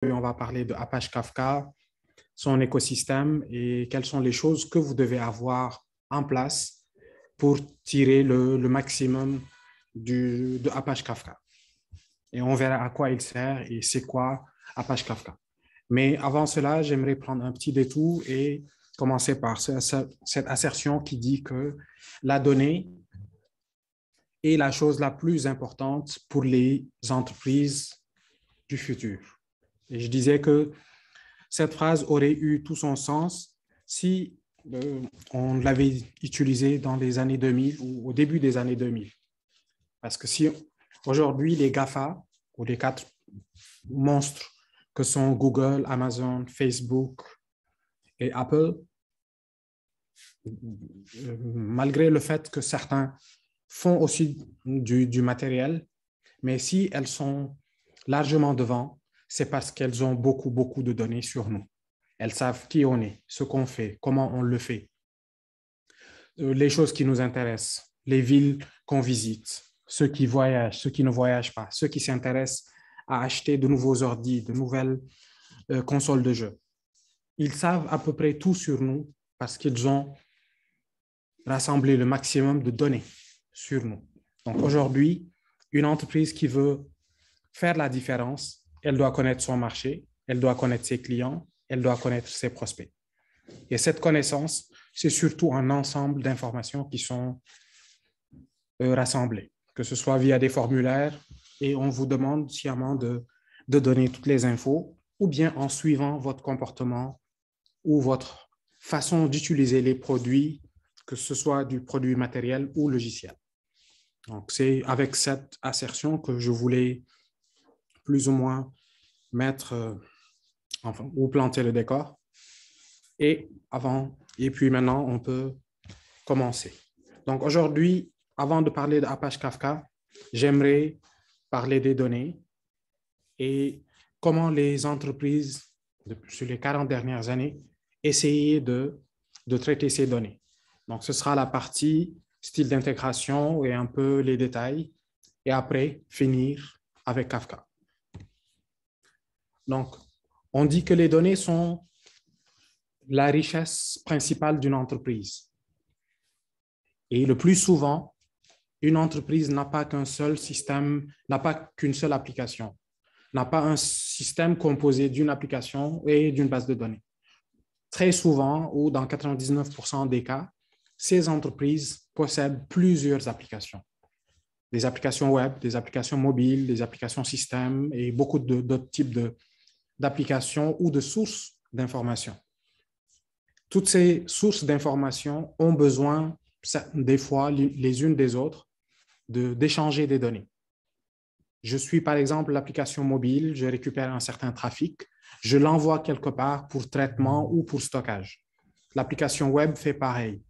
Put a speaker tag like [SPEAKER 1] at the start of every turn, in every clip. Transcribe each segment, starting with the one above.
[SPEAKER 1] on va parler de Apache Kafka, son écosystème et quelles sont les choses que vous devez avoir en place pour tirer le maximum de Apache Kafka. Et on verra à quoi il sert et c'est quoi Apache Kafka. Mais avant cela, j'aimerais prendre un petit détour et commencer par cette assertion qui dit que la donnée est la chose la plus importante pour les entreprises du futur. Et je disais que cette phrase aurait eu tout son sens si on l'avait utilisée dans les années 2000 ou au début des années 2000. Parce que si aujourd'hui, les GAFA, ou les quatre monstres que sont Google, Amazon, Facebook et Apple, malgré le fait que certains font aussi du matériel, mais si elles sont largement devant, c'est parce qu'elles ont beaucoup, beaucoup de données sur nous. Elles savent qui on est, ce qu'on fait, comment on le fait, les choses qui nous intéressent, les villes qu'on visite, ceux qui voyagent, ceux qui ne voyagent pas, ceux qui s'intéressent à acheter de nouveaux ordi, de nouvelles consoles de jeux. Ils savent à peu près tout sur nous parce qu'ils ont rassemblé le maximum de données sur nous. Donc aujourd'hui, une entreprise qui veut faire la différence, elle doit connaître son marché, elle doit connaître ses clients, elle doit connaître ses prospects. Et cette connaissance, c'est surtout un ensemble d'informations qui sont rassemblées, que ce soit via des formulaires et on vous demande sciemment de donner toutes les infos ou bien en suivant votre comportement ou votre façon d'utiliser les produits, que ce soit du produit matériel ou logiciel. Donc, c'est avec cette assertion que je voulais plus ou moins mettre, ou planter le décor. Et puis maintenant, on peut commencer. Donc aujourd'hui, avant de parler d'Apache Kafka, j'aimerais parler des données et comment les entreprises, sur les 40 dernières années, essayaient de traiter ces données. Donc ce sera la partie style d'intégration et un peu les détails, et après, finir avec Kafka. Donc, on dit que les données sont la richesse principale d'une entreprise. Et le plus souvent, une entreprise n'a pas qu'un seul système, n'a pas qu'une seule application, n'a pas un système composé d'une application et d'une base de données. Très souvent, ou dans 99% des cas, ces entreprises possèdent plusieurs applications. Des applications web, des applications mobiles, des applications système et beaucoup d'autres types d'applications ou de sources d'informations. Toutes ces sources d'informations ont besoin, des fois, les unes des autres, d'échanger des données. Je suis, par exemple, l'application mobile, je récupère un certain trafic, je l'envoie quelque part pour traitement ou pour stockage. L'application web fait pareil.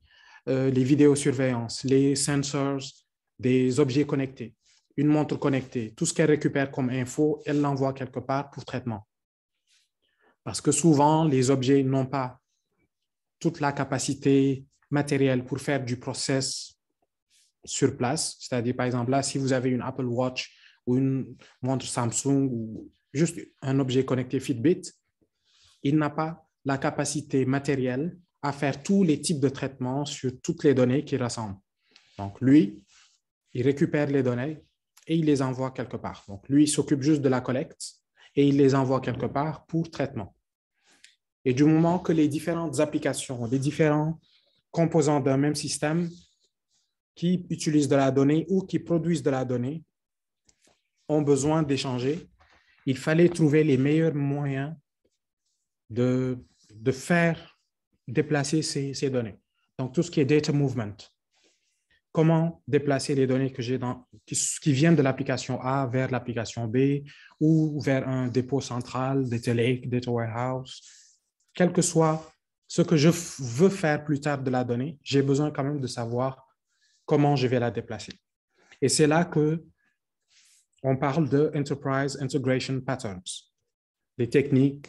[SPEAKER 1] Les vidéosurveillances, les sensors, des objets connectés, une montre connectée, tout ce qu'elle récupère comme info, elle l'envoie quelque part pour traitement. Parce que souvent, les objets n'ont pas toute la capacité matérielle pour faire du process sur place. C'est-à-dire, par exemple, là, si vous avez une Apple Watch ou une montre Samsung ou juste un objet connecté Fitbit, il n'a pas la capacité matérielle à faire tous les types de traitements sur toutes les données qu'il rassemble. Donc, lui, il récupère les données et il les envoie quelque part. Donc, lui, il s'occupe juste de la collecte et il les envoie quelque part pour traitement. Et du moment que les différentes applications, les différents composants d'un même système qui utilisent de la donnée ou qui produisent de la donnée ont besoin d'échanger, il fallait trouver les meilleurs moyens de faire déplacer ces données. Donc, tout ce qui est data movement. Comment déplacer les données que j'ai qui viennent de l'application A vers l'application B ou vers un dépôt central, data lake, data warehouse. Quel que soit ce que je veux faire plus tard de la donnée, j'ai besoin quand même de savoir comment je vais la déplacer. Et c'est là qu'on parle de Enterprise Integration Patterns, des techniques,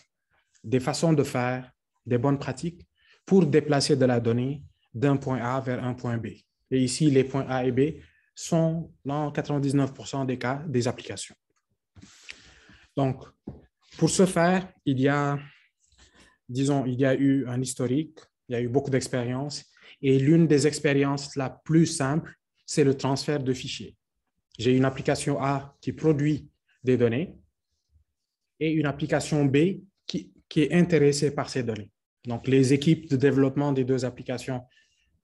[SPEAKER 1] des façons de faire, des bonnes pratiques pour déplacer de la donnée d'un point A vers un point B. Et ici, les points A et B sont dans 99% des cas des applications. Donc, Pour ce faire, disons, il y a eu un historique, il y a eu beaucoup d'expériences, et l'une des expériences la plus simple, c'est le transfert de fichiers. J'ai une application A qui produit des données et une application B qui est intéressée par ces données. Donc, les équipes de développement des deux applications,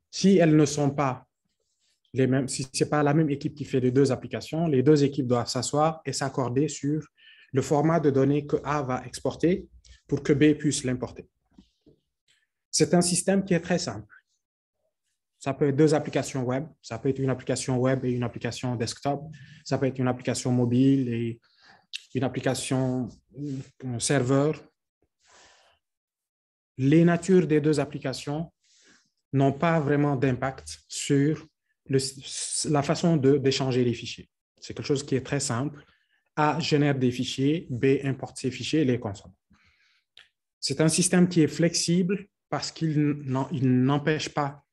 [SPEAKER 1] si elles ne sont pas les mêmes, si ce n'est pas la même équipe qui fait les deux applications, les deux équipes doivent s'asseoir et s'accorder sur le format de données que A va exporter pour que B puisse l'importer. C'est un système qui est très simple. Ça peut être deux applications web, ça peut être une application web et une application desktop, ça peut être une application mobile et une application serveur. Les natures des deux applications n'ont pas vraiment d'impact sur la façon d'échanger les fichiers. C'est quelque chose qui est très simple. A génère des fichiers, B importe ces fichiers et les consomme. C'est un système qui est flexible parce qu'il n'empêche pas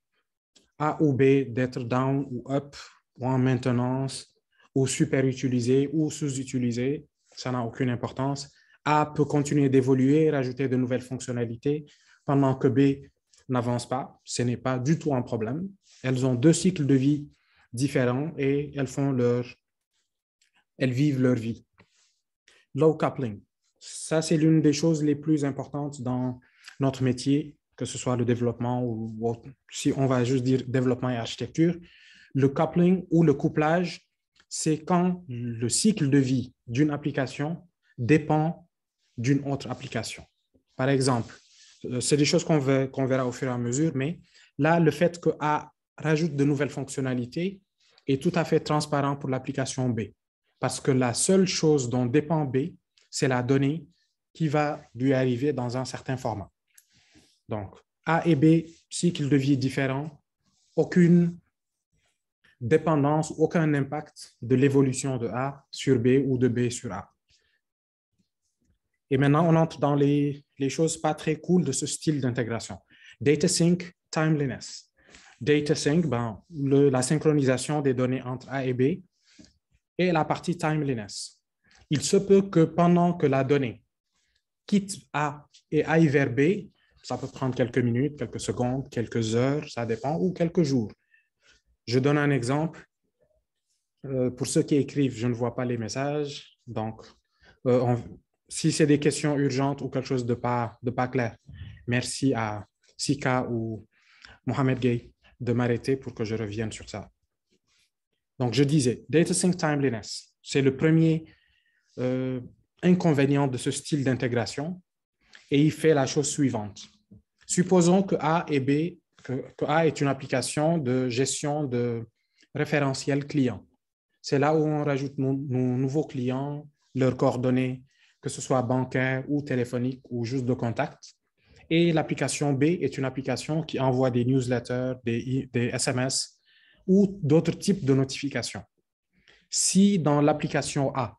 [SPEAKER 1] A ou B d'être down ou up ou en maintenance ou super utilisé ou sous-utilisé. Ça n'a aucune importance. A peut continuer d'évoluer, rajouter de nouvelles fonctionnalités pendant que B n'avance pas. Ce n'est pas du tout un problème. Elles ont deux cycles de vie différents et elles vivent leur vie. Low coupling. Ça, c'est l'une des choses les plus importantes dans notre métier, que ce soit le développement ou si on va juste dire développement et architecture. Le coupling ou le couplage, c'est quand le cycle de vie d'une application dépend d'une autre application. Par exemple, c'est des choses qu'on verra au fur et à mesure, mais là, le fait que A rajoute de nouvelles fonctionnalités est tout à fait transparent pour l'application B. Parce que la seule chose dont dépend B, c'est la donnée qui va lui arriver dans un certain format. Donc, A et B, cycle de vie différent, aucune dépendance, aucun impact de l'évolution de A sur B ou de B sur A. Et maintenant, on entre dans les choses pas très cool de ce style d'intégration. Data sync, timeliness. Data sync, la synchronisation des données entre A et B, et la partie timeliness. Il se peut que pendant que la donnée quitte A et aille vers B, ça peut prendre quelques minutes, quelques secondes, quelques heures, ça dépend, ou quelques jours. Je donne un exemple. Pour ceux qui écrivent, je ne vois pas les messages. Donc, si c'est des questions urgentes ou quelque chose de pas clair, merci à Sika ou Mohamed Gay de m'arrêter pour que je revienne sur ça. Donc, je disais, data sync timeliness, c'est le premier inconvénient de ce style d'intégration et il fait la chose suivante. Supposons que A et B, que A est une application de gestion de référentiel client. C'est là où on rajoute nos nouveaux clients, leurs coordonnées, que ce soit bancaire ou téléphonique ou juste de contact. Et l'application B est une application qui envoie des newsletters, des SMS ou d'autres types de notifications. Si dans l'application A,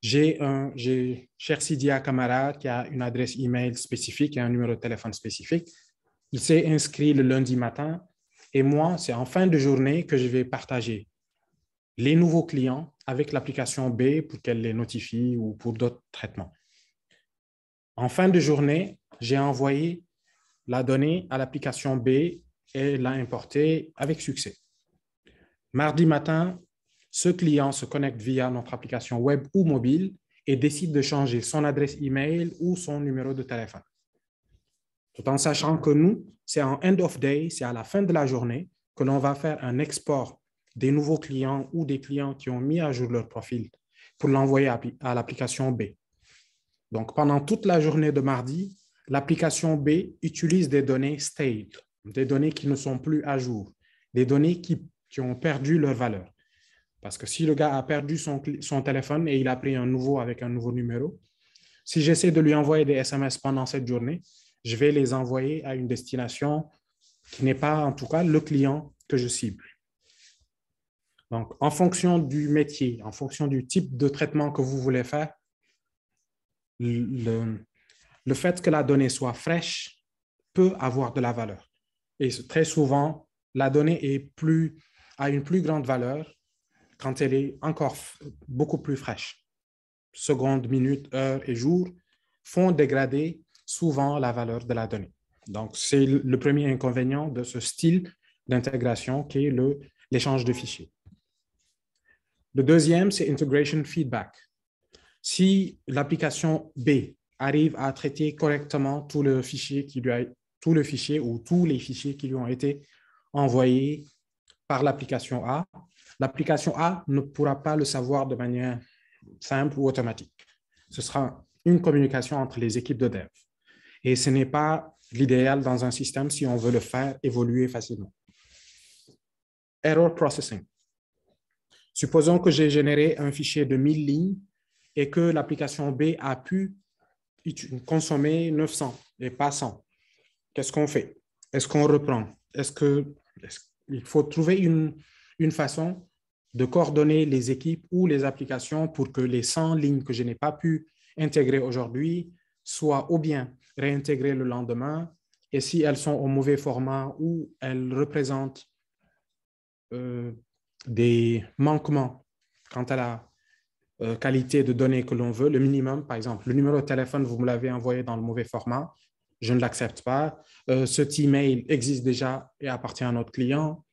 [SPEAKER 1] j'ai Chersidia Camara qui a une adresse email spécifique et un numéro de téléphone spécifique, il s'est inscrit le lundi matin et moi, c'est en fin de journée que je vais partager les nouveaux clients avec l'application B pour qu'elle les notifie ou pour d'autres traitements. En fin de journée, j'ai envoyé la donnée à l'application B et l'a importée avec succès. Mardi matin, ce client se connecte via notre application web ou mobile et décide de changer son adresse email ou son numéro de téléphone. Tout en sachant que nous, c'est en end of day, c'est à la fin de la journée que l'on va faire un export des nouveaux clients ou des clients qui ont mis à jour leur profil pour l'envoyer à l'application B. Donc, pendant toute la journée de mardi, l'application B utilise des données stale, des données qui ne sont plus à jour, des données qui ont perdu leur valeur. Parce que si le gars a perdu son téléphone et il a pris un nouveau avec un nouveau numéro, si j'essaie de lui envoyer des SMS pendant cette journée, je vais les envoyer à une destination qui n'est pas, en tout cas, le client que je cible. Donc, en fonction du métier, en fonction du type de traitement que vous voulez faire, le fait que la donnée soit fraîche peut avoir de la valeur. Et très souvent, la donnée a une plus grande valeur quand elle est encore beaucoup plus fraîche. secondes, minutes, heures et jours, font dégrader souvent la valeur de la donnée. Donc, c'est le premier inconvénient de ce style d'intégration qui est l'échange de fichiers. Le deuxième, c'est integration feedback. Si l'application B arrive à traiter correctement tout le fichier ou tous les fichiers qui lui ont été envoyés par l'application A ne pourra pas le savoir de manière simple ou automatique. Ce sera une communication entre les équipes de dev. Et ce n'est pas l'idéal dans un système si on veut le faire évoluer facilement. Error processing. Supposons que j'ai généré un fichier de 1000 lignes et que l'application B a pu consommer 900 et pas 100. Qu'est-ce qu'on fait? Est-ce qu'on reprend? Il faut trouver une façon de coordonner les équipes ou les applications pour que les 100 lignes que je n'ai pas pu intégrer aujourd'hui soient ou bien réintégrées le lendemain, et si elles sont au mauvais format ou elles représentent des manquements quant à la qualité de données que l'on veut, le minimum, par exemple, le numéro de téléphone, vous me l'avez envoyé dans le mauvais format, je ne l'accepte pas. Cet email existe déjà et appartient à notre client.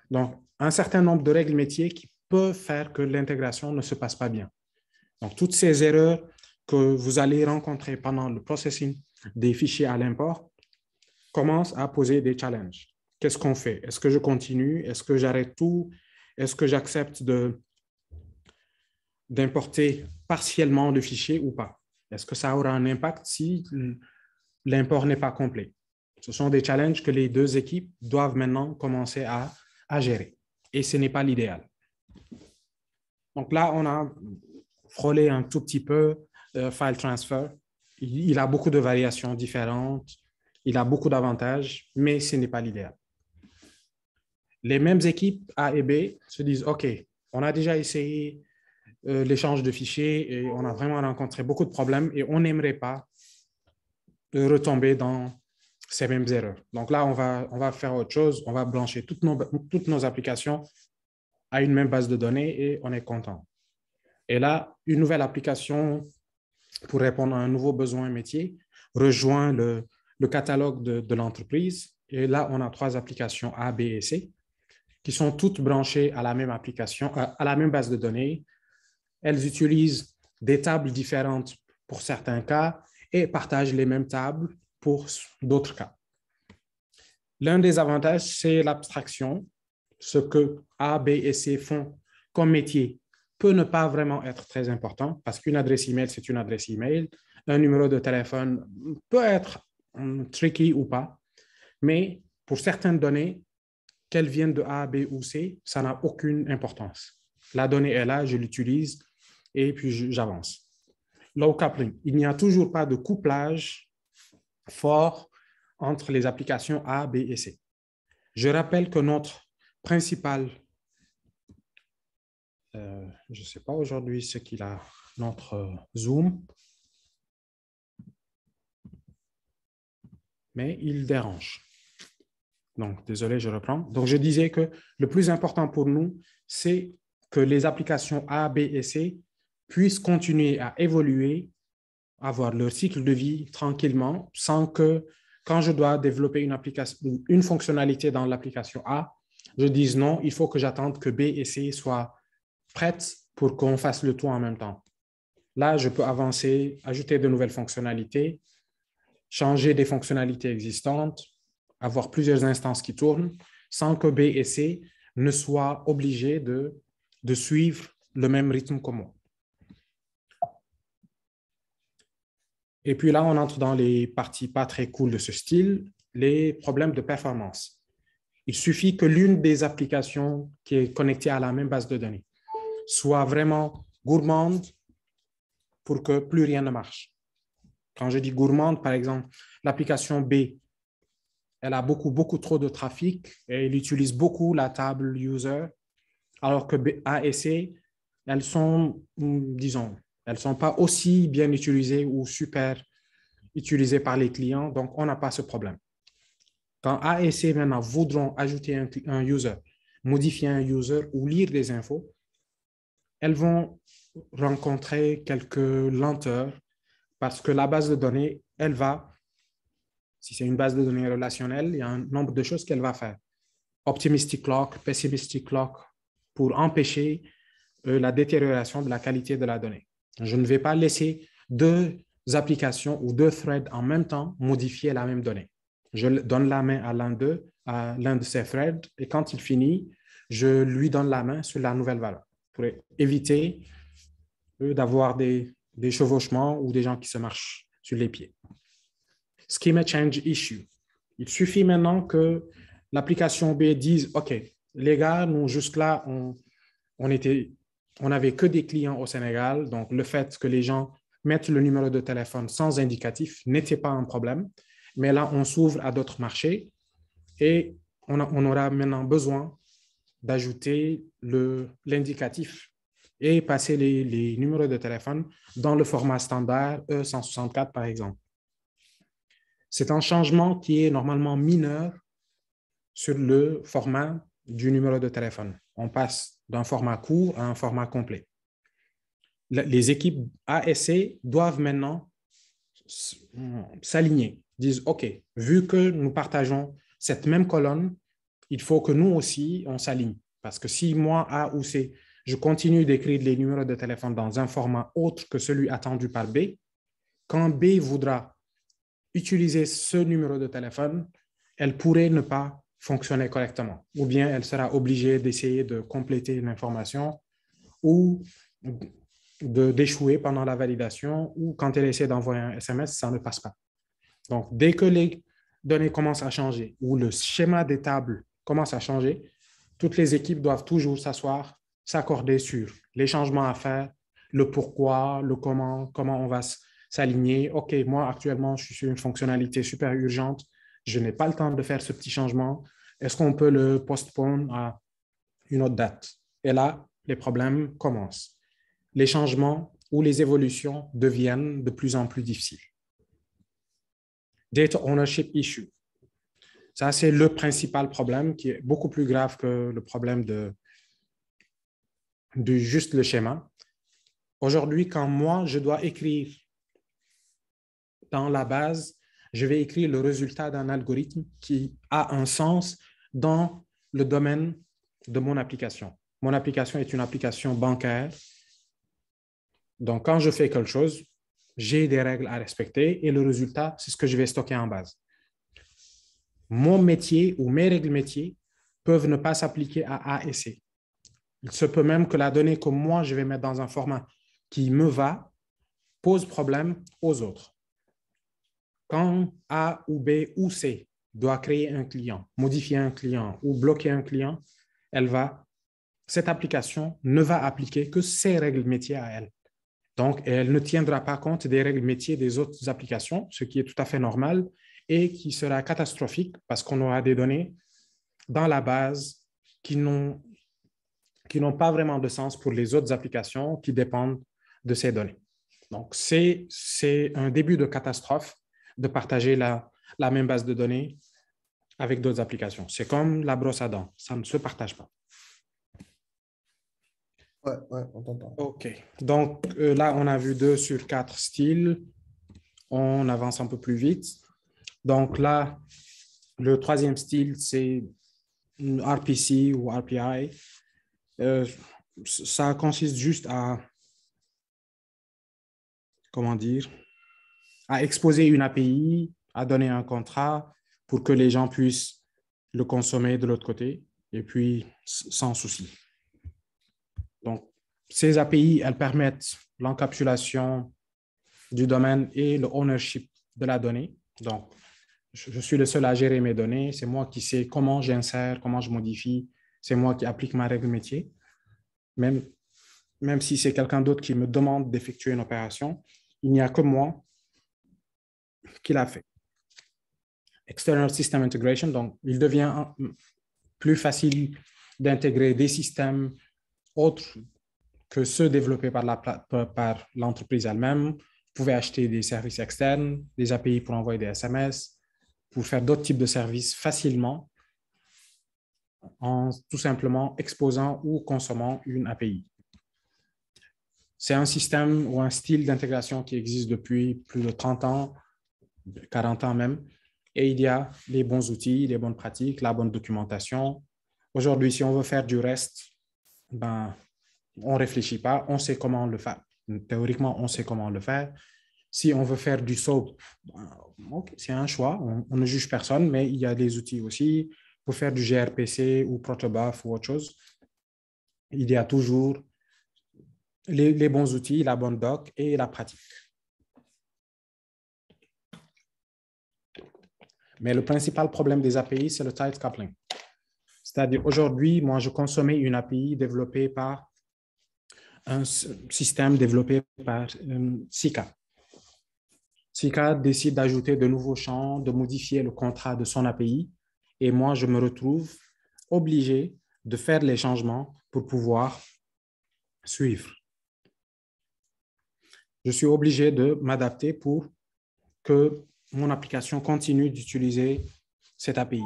[SPEAKER 1] Donc, un certain nombre de règles métiers qui peuvent faire que l'intégration ne se passe pas bien. Donc, toutes ces erreurs que vous allez rencontrer pendant le processing des fichiers à l'import commencent à poser des challenges. Qu'est-ce qu'on fait? Est-ce que je continue? Est-ce que j'arrête tout? Est-ce que j'accepte d'importer partiellement le fichier ou pas? Est-ce que ça aura un impact si l'import n'est pas complet? Ce sont des challenges que les deux équipes doivent maintenant commencer à gérer. Et ce n'est pas l'idéal. Donc là, on a frôlé un tout petit peu file transfer. Il a beaucoup de variations différentes. Il a beaucoup d'avantages, mais ce n'est pas l'idéal. Les mêmes équipes A et B se disent, OK, on a déjà essayé l'échange de fichiers et on a vraiment rencontré beaucoup de problèmes et on n'aimerait pas retomber dans ces mêmes erreurs. Donc là, on va faire autre chose. On va brancher toutes nos applications à une même base de données et on est content. Et là, une nouvelle application pour répondre à un nouveau besoin métier rejoint le catalogue de l'entreprise. Et là, on a 3 applications A, B et C qui sont toutes branchées à la même application, à la même base de données. Elles utilisent des tables différentes pour certains cas et partagent les mêmes tables pour d'autres cas. L'un des avantages, c'est l'abstraction. Ce que A, B et C font comme métier peut ne pas vraiment être très important parce qu'une adresse email, c'est une adresse email. Un numéro de téléphone peut être tricky ou pas, mais pour certaines données, qu'elles viennent de A, B ou C, ça n'a aucune importance. La donnée est là, je l'utilise et puis j'avance. Low coupling, il n'y a toujours pas de couplage fort entre les applications A, B et C. Je rappelle que notre principal, je ne sais pas aujourd'hui ce qu'il a, notre Zoom, mais il dérange. Donc, désolé, je reprends. Donc, je disais que le plus important pour nous, c'est que les applications A, B et C puissent continuer à évoluer, avoir leur cycle de vie tranquillement, sans que, quand je dois développer une fonctionnalité dans l'application A, je dise non, il faut que j'attende que B et C soient prêtes pour qu'on fasse le tout en même temps. Là, je peux avancer, ajouter de nouvelles fonctionnalités, changer des fonctionnalités existantes, avoir plusieurs instances qui tournent, sans que B et C ne soient obligés de suivre le même rythme que moi. Et puis là, on entre dans les parties pas très cool de ce style, les problèmes de performance. Il suffit que l'une des applications qui est connectée à la même base de données soit vraiment gourmande pour que plus rien ne marche. Quand je dis gourmande, par exemple, l'application B, elle a beaucoup trop de trafic et elle utilise beaucoup la table user, alors que A et C, elles sont, disons, elles ne sont pas aussi bien utilisées ou super utilisées par les clients, donc on n'a pas ce problème. Quand A et C maintenant voudront ajouter un user, modifier un user ou lire des infos, elles vont rencontrer quelques lenteurs parce que la base de données, elle va, si c'est une base de données relationnelle, il y a un nombre de choses qu'elle va faire. Optimistic lock, pessimistic lock, pour empêcher la détérioration de la qualité de la donnée. Je ne vais pas laisser deux applications ou deux threads en même temps modifier la même donnée. Je donne la main à l'un d'eux, à l'un de ces threads, et quand il finit, je lui donne la main sur la nouvelle valeur pour éviter d'avoir des chevauchements ou des gens qui se marchent sur les pieds. Schema change issue. Il suffit maintenant que l'application B dise, OK, les gars, nous, jusque-là, on n'avait que des clients au Sénégal, donc le fait que les gens mettent le numéro de téléphone sans indicatif n'était pas un problème. Mais là, on s'ouvre à d'autres marchés et on aura maintenant besoin d'ajouter l'indicatif et passer les numéros de téléphone dans le format standard E164, par exemple. C'est un changement qui est normalement mineur sur le format du numéro de téléphone. On passe d'un format court à un format complet. Les équipes A et C doivent maintenant s'aligner, disent, OK, vu que nous partageons cette même colonne, il faut que nous aussi, on s'aligne. Parce que si moi, A ou C, je continue d'écrire les numéros de téléphone dans un format autre que celui attendu par B, quand B voudra utiliser ce numéro de téléphone, elle pourrait ne pas fonctionner correctement. Ou bien elle sera obligée d'essayer de compléter l'information ou d'échouer pendant la validation ou quand elle essaie d'envoyer un SMS, ça ne passe pas. Donc, dès que les données commencent à changer ou le schéma des tables commence à changer, toutes les équipes doivent toujours s'asseoir, s'accorder sur les changements à faire, le pourquoi, le comment on va s'aligner. OK, moi, actuellement, je suis sur une fonctionnalité super urgente. Je n'ai pas le temps de faire ce petit changement. Est-ce qu'on peut le postpone à une autre date? Et là, les problèmes commencent. Les changements ou les évolutions deviennent de plus en plus difficiles. Data ownership issue. Ça, c'est le principal problème qui est beaucoup plus grave que le problème de juste le schéma. Aujourd'hui, quand moi, je dois écrire dans la base, je vais écrire le résultat d'un algorithme qui a un sens dans le domaine de mon application. Mon application est une application bancaire. Donc, quand je fais quelque chose, j'ai des règles à respecter et le résultat, c'est ce que je vais stocker en base. Mon métier ou mes règles métiers peuvent ne pas s'appliquer à A et C. Il se peut même que la donnée que moi, je vais mettre dans un format qui me va pose problème aux autres. Quand A ou B ou C doit créer un client, modifier un client ou bloquer un client, cette application ne va appliquer que ses règles métiers à elle. Donc, elle ne tiendra pas compte des règles métiers des autres applications, ce qui est tout à fait normal et qui sera catastrophique parce qu'on aura des données dans la base qui n'ont pas vraiment de sens pour les autres applications qui dépendent de ces données. Donc, c'est un début de catastrophe de partager la même base de données avec d'autres applications. C'est comme la brosse à dents, ça ne se partage pas.
[SPEAKER 2] Ouais, on t'entend.
[SPEAKER 1] OK. Donc, là, on a vu 2 sur 4 styles. On avance un peu plus vite. Donc là, le troisième style, c'est RPC ou RPI. Ça consiste juste à, comment dire, à exposer une API, à donner un contrat pour que les gens puissent le consommer de l'autre côté et puis sans souci. Donc, ces API, elles permettent l'encapsulation du domaine et le ownership de la donnée. Donc, je suis le seul à gérer mes données. C'est moi qui sais comment j'insère, comment je modifie. C'est moi qui applique ma règle métier. Même si c'est quelqu'un d'autre qui me demande d'effectuer une opération, il n'y a que moi qui l'a fait. External System Integration, donc il devient plus facile d'intégrer des systèmes autres que ceux développés par l'entreprise elle-même. Vous pouvez acheter des services externes, des API pour envoyer des SMS, pour faire d'autres types de services facilement en tout simplement exposant ou consommant une API. C'est un système ou un style d'intégration qui existe depuis plus de 30 ans, 40 ans même. Et il y a les bons outils, les bonnes pratiques, la bonne documentation. Aujourd'hui, si on veut faire du REST, ben, on ne réfléchit pas, on sait comment le faire. Théoriquement, on sait comment le faire. Si on veut faire du SOAP, okay, c'est un choix, on ne juge personne, mais il y a des outils aussi. Pour faire du gRPC ou Protobuf ou autre chose, il y a toujours les bons outils, la bonne doc et la pratique. Mais le principal problème des API, c'est le tight coupling. C'est-à-dire, aujourd'hui, moi, je consommais une API développée par un système développé par Sika. Sika décide d'ajouter de nouveaux champs, de modifier le contrat de son API, et moi, je me retrouve obligé de faire les changements pour pouvoir suivre. Je suis obligé de m'adapter pour que mon application continue d'utiliser cette API.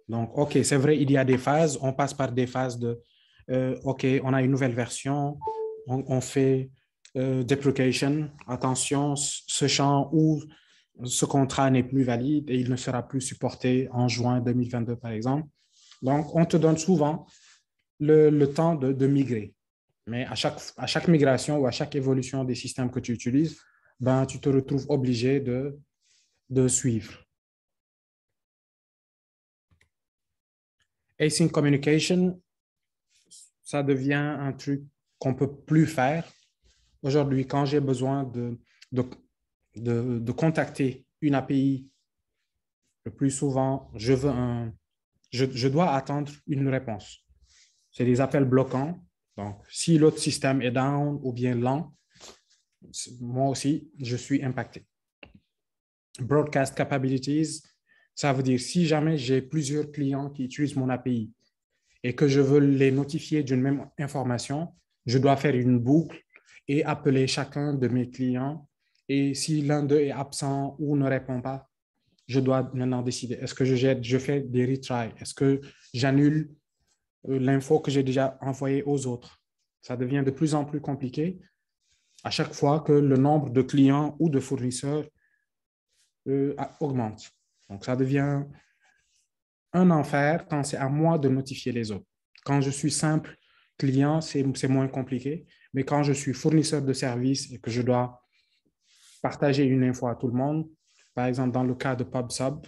[SPEAKER 1] Donc, OK, c'est vrai, il y a des phases, on passe par des phases de, OK, on a une nouvelle version, on fait deprecation, attention, ce champ ou ce contrat n'est plus valide et il ne sera plus supporté en juin 2022, par exemple. Donc, on te donne souvent le temps de migrer. Mais à chaque migration ou à chaque évolution des systèmes que tu utilises, ben, tu te retrouves obligé de suivre. Async communication, ça devient un truc qu'on ne peut plus faire. Aujourd'hui, quand j'ai besoin de contacter une API, le plus souvent, je dois attendre une réponse. C'est des appels bloquants. Donc, si l'autre système est down ou bien lent, moi aussi, je suis impacté. Broadcast capabilities, ça veut dire si jamais j'ai plusieurs clients qui utilisent mon API et que je veux les notifier d'une même information, je dois faire une boucle et appeler chacun de mes clients. Et si l'un d'eux est absent ou ne répond pas, je dois maintenant décider, est-ce que je fais des retries? Est-ce que j'annule l'info que j'ai déjà envoyée aux autres? Ça devient de plus en plus compliqué à chaque fois que le nombre de clients ou de fournisseurs augmente. Donc, ça devient un enfer quand c'est à moi de notifier les autres. Quand je suis simple client, c'est moins compliqué. Mais quand je suis fournisseur de services et que je dois partager une info à tout le monde, par exemple dans le cas de PubSub,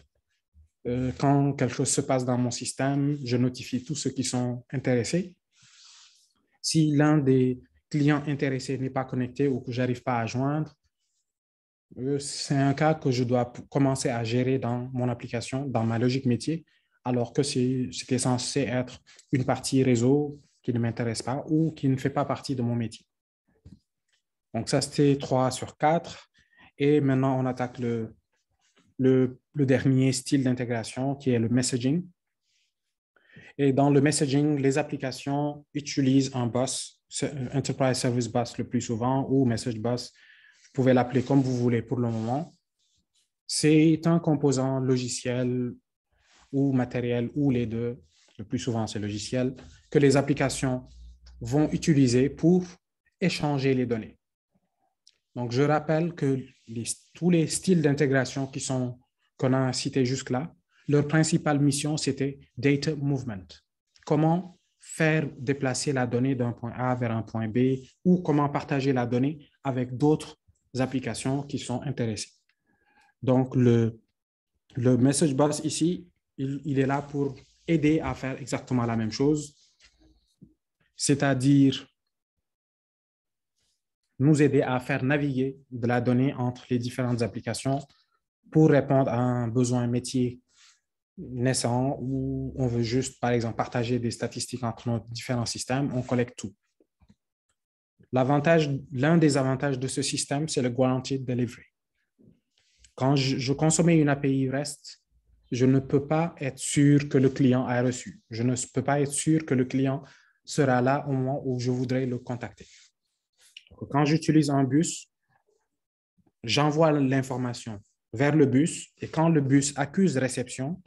[SPEAKER 1] quand quelque chose se passe dans mon système, je notifie tous ceux qui sont intéressés. Si l'un des clients intéressés n'est pas connecté ou que je n'arrive pas à joindre, c'est un cas que je dois commencer à gérer dans mon application, dans ma logique métier, alors que c'était censé être une partie réseau qui ne m'intéresse pas ou qui ne fait pas partie de mon métier. Donc ça, c'était 3 sur 4. Et maintenant, on attaque le dernier style d'intégration qui est le messaging. Et dans le messaging, les applications utilisent un bus, Enterprise Service Bus le plus souvent, ou Message Bus. Vous pouvez l'appeler comme vous voulez pour le moment. C'est un composant logiciel ou matériel, ou les deux, le plus souvent c'est logiciel, que les applications vont utiliser pour échanger les données. Donc, je rappelle que tous les styles d'intégration qu'on a cités jusque-là, leur principale mission, c'était data movement. Comment faire déplacer la donnée d'un point A vers un point B ou comment partager la donnée avec d'autres applications qui sont intéressées. Donc, le message bus ici, il est là pour aider à faire exactement la même chose, c'est-à-dire nous aider à faire naviguer de la donnée entre les différentes applications pour répondre à un besoin métier naissant où on veut juste, par exemple, partager des statistiques entre nos différents systèmes, on collecte tout. L'un des avantages de ce système, c'est le Guaranteed Delivery. Quand je consommais une API REST, je ne peux pas être sûr que le client a reçu. Je ne peux pas être sûr que le client sera là au moment où je voudrais le contacter. Quand j'utilise un bus, j'envoie l'information vers le bus et quand le bus accuse réception,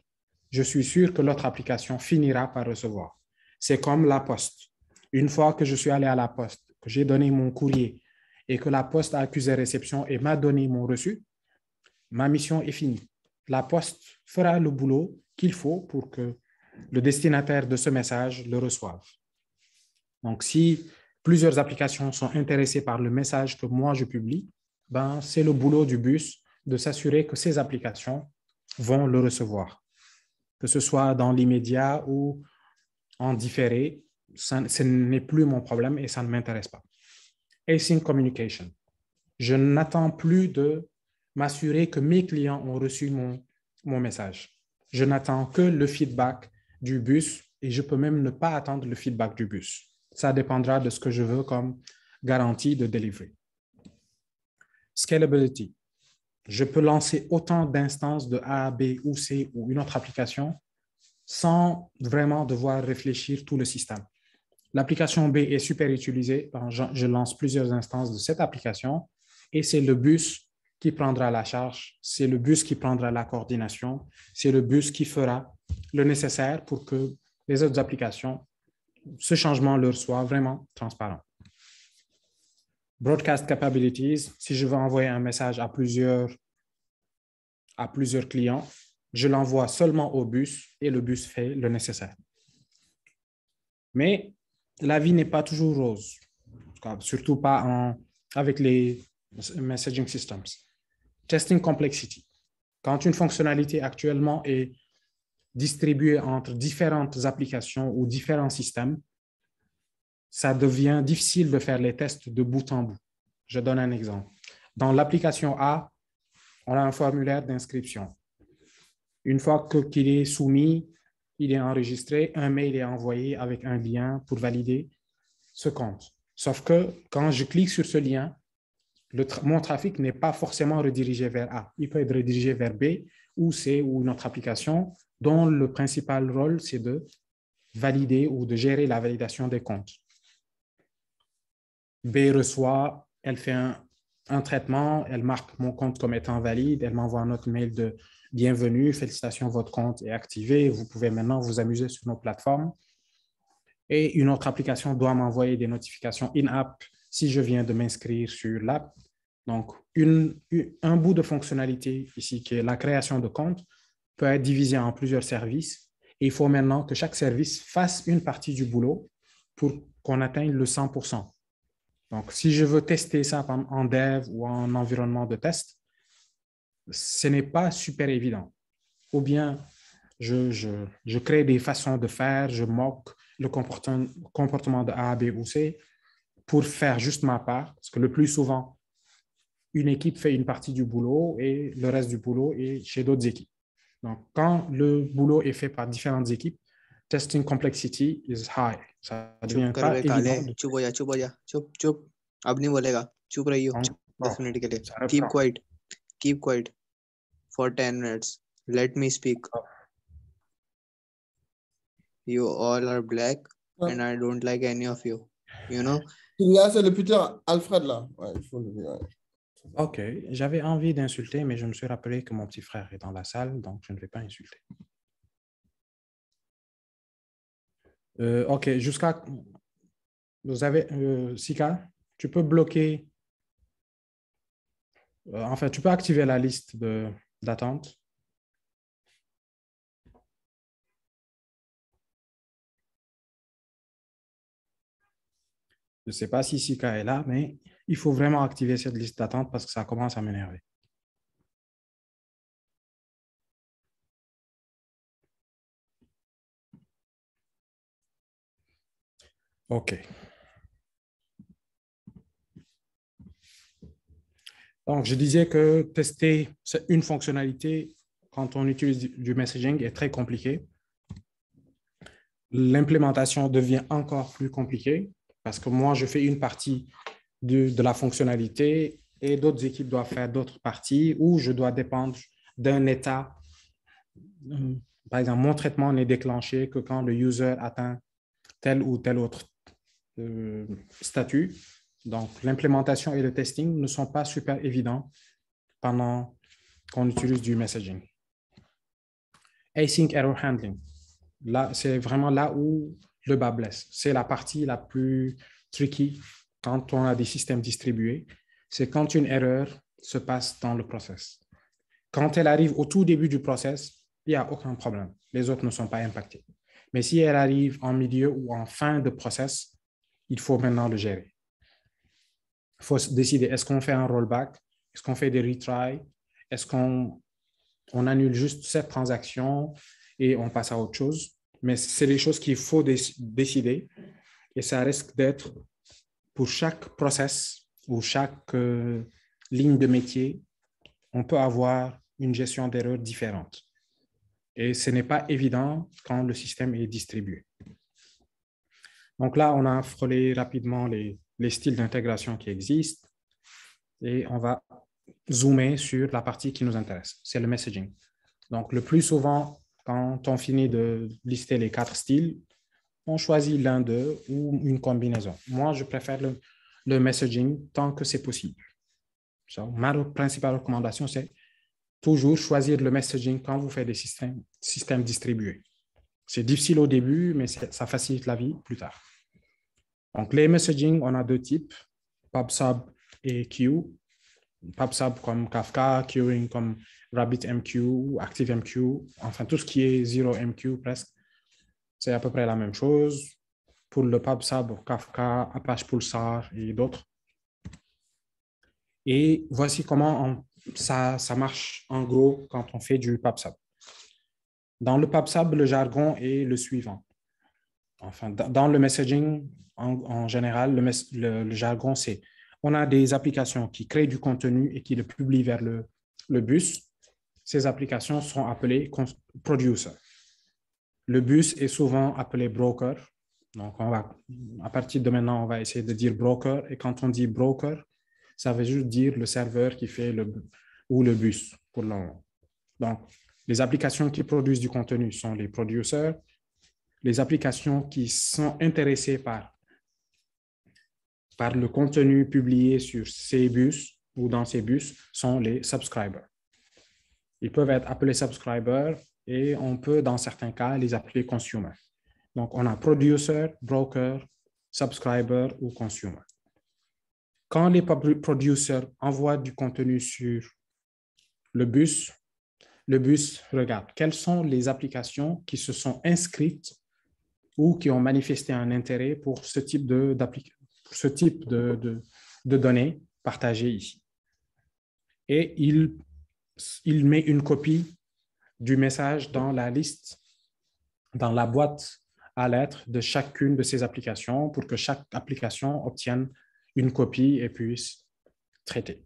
[SPEAKER 1] je suis sûr que l'autre application finira par recevoir. C'est comme la poste. Une fois que je suis allé à la poste, que j'ai donné mon courrier et que la poste a accusé réception et m'a donné mon reçu, ma mission est finie. La poste fera le boulot qu'il faut pour que le destinataire de ce message le reçoive. Donc, si plusieurs applications sont intéressées par le message que moi je publie, ben, c'est le boulot du bus de s'assurer que ces applications vont le recevoir, que ce soit dans l'immédiat ou en différé. Ce n'est plus mon problème et ça ne m'intéresse pas. Async communication. Je n'attends plus de m'assurer que mes clients ont reçu mon message. Je n'attends que le feedback du bus et je peux même ne pas attendre le feedback du bus. Ça dépendra de ce que je veux comme garantie de delivery. Scalability. Je peux lancer autant d'instances de A, B ou C ou une autre application sans vraiment devoir réfléchir tout le système. L'application B est super utilisée. Je lance plusieurs instances de cette application et c'est le bus qui prendra la charge, c'est le bus qui prendra la coordination, c'est le bus qui fera le nécessaire pour que les autres applications, ce changement leur soit vraiment transparent. Broadcast capabilities, si je veux envoyer un message à plusieurs clients, je l'envoie seulement au bus et le bus fait le nécessaire. Mais la vie n'est pas toujours rose, surtout pas avec les messaging systems. Testing complexity. Quand une fonctionnalité actuellement est distribuée entre différentes applications ou différents systèmes, ça devient difficile de faire les tests de bout en bout. Je donne un exemple. Dans l'application A, on a un formulaire d'inscription. Une fois qu'il est soumis, il est enregistré, un mail est envoyé avec un lien pour valider ce compte. Sauf que quand je clique sur ce lien, mon trafic n'est pas forcément redirigé vers A. Il peut être redirigé vers B ou C ou une autre application dont le principal rôle, c'est de valider ou de gérer la validation des comptes. B reçoit, elle fait un traitement, elle marque mon compte comme étant valide, elle m'envoie un autre mail de bienvenue, félicitations, votre compte est activé, vous pouvez maintenant vous amuser sur nos plateformes. Et une autre application doit m'envoyer des notifications in-app si je viens de m'inscrire sur l'app. Donc, un bout de fonctionnalité ici, qui est la création de compte, peut être divisé en plusieurs services. Et il faut maintenant que chaque service fasse une partie du boulot pour qu'on atteigne le 100%. Donc, si je veux tester ça en dev ou en environnement de test, ce n'est pas super évident. Ou bien, je crée des façons de faire, je moque le comportement de A, B ou C pour faire juste ma part, parce que le plus souvent, une équipe fait une partie du boulot et le reste du boulot est chez d'autres équipes. Donc, quand le boulot est fait par différentes équipes, testing complexity is high. Ça ne devient pas évident.
[SPEAKER 2] चुप हो जा चुप अब नहीं बोलेगा चुप रहियो 10 मिनट के लिए keep quiet for 10 minutes let me speak you all are black and I don't like any of you know.
[SPEAKER 3] Là c'est le putain Alfred là. Ouais, il faut le dire.
[SPEAKER 1] Ok, j'avais envie d'insulter, mais je me suis rappelé que mon petit frère est dans la salle, donc je ne vais pas insulter. Ok, jusqu'à... Vous avez... Sika, tu peux bloquer... enfin, tu peux activer la liste d'attente. Je ne sais pas si Sika est là, mais il faut vraiment activer cette liste d'attente parce que ça commence à m'énerver. OK. Donc, je disais que tester une fonctionnalité quand on utilise du messaging est très compliqué. L'implémentation devient encore plus compliquée parce que moi, je fais une partie de la fonctionnalité et d'autres équipes doivent faire d'autres parties où je dois dépendre d'un état. Par exemple, mon traitement n'est déclenché que quand le user atteint tel ou tel autre statut. Donc, l'implémentation et le testing ne sont pas super évidents pendant qu'on utilise du messaging. Async error handling. Là, c'est vraiment là où le bas blesse. C'est la partie la plus tricky quand on a des systèmes distribués, c'est quand une erreur se passe dans le process. Quand elle arrive au tout début du process, il n'y a aucun problème. Les autres ne sont pas impactés. Mais si elle arrive en milieu ou en fin de process, il faut maintenant le gérer. Il faut décider, est-ce qu'on fait un rollback? Est-ce qu'on fait des retries? Est-ce qu'on annule juste cette transaction et on passe à autre chose? Mais c'est des choses qu'il faut décider et ça risque d'être pour chaque process ou chaque ligne de métier, on peut avoir une gestion d'erreur différente. Et ce n'est pas évident quand le système est distribué. Donc là, on a frôlé rapidement les styles d'intégration qui existent et on va zoomer sur la partie qui nous intéresse, c'est le messaging. Donc le plus souvent, quand on finit de lister les 4 styles, on choisit l'un d'eux ou une combinaison. Moi, je préfère le messaging tant que c'est possible. Ma principale recommandation, c'est toujours choisir le messaging quand vous faites des systèmes distribués. C'est difficile au début, mais ça facilite la vie plus tard. Donc, les messaging, on a 2 types, PubSub et Queue. PubSub comme Kafka, Queuing comme RabbitMQ, ActiveMQ, enfin tout ce qui est 0MQ presque. C'est à peu près la même chose pour le PubSub, Kafka, Apache Pulsar et d'autres. Et voici comment ça marche en gros quand on fait du PubSub. Dans le PubSub, le jargon est le suivant. Enfin, dans le messaging, en général, le jargon, c'est on a des applications qui créent du contenu et qui le publient vers le bus. Ces applications sont appelées producer. Le bus est souvent appelé broker. Donc, à partir de maintenant, on va essayer de dire broker. Et quand on dit broker, ça veut juste dire le serveur qui fait le bus pour le moment. Donc, les applications qui produisent du contenu sont les producers. Les applications qui sont intéressées par le contenu publié sur ces bus ou dans ces bus sont les subscribers. Ils peuvent être appelés subscribers et on peut, dans certains cas, les appeler consumers. Donc, on a producer, broker, subscriber ou consumer. Quand les producers envoient du contenu sur le bus regarde quelles sont les applications qui se sont inscrites ou qui ont manifesté un intérêt pour ce type de données partagées ici. Et il met une copie du message dans la liste, dans la boîte à lettres de chacune de ces applications pour que chaque application obtienne une copie et puisse traiter.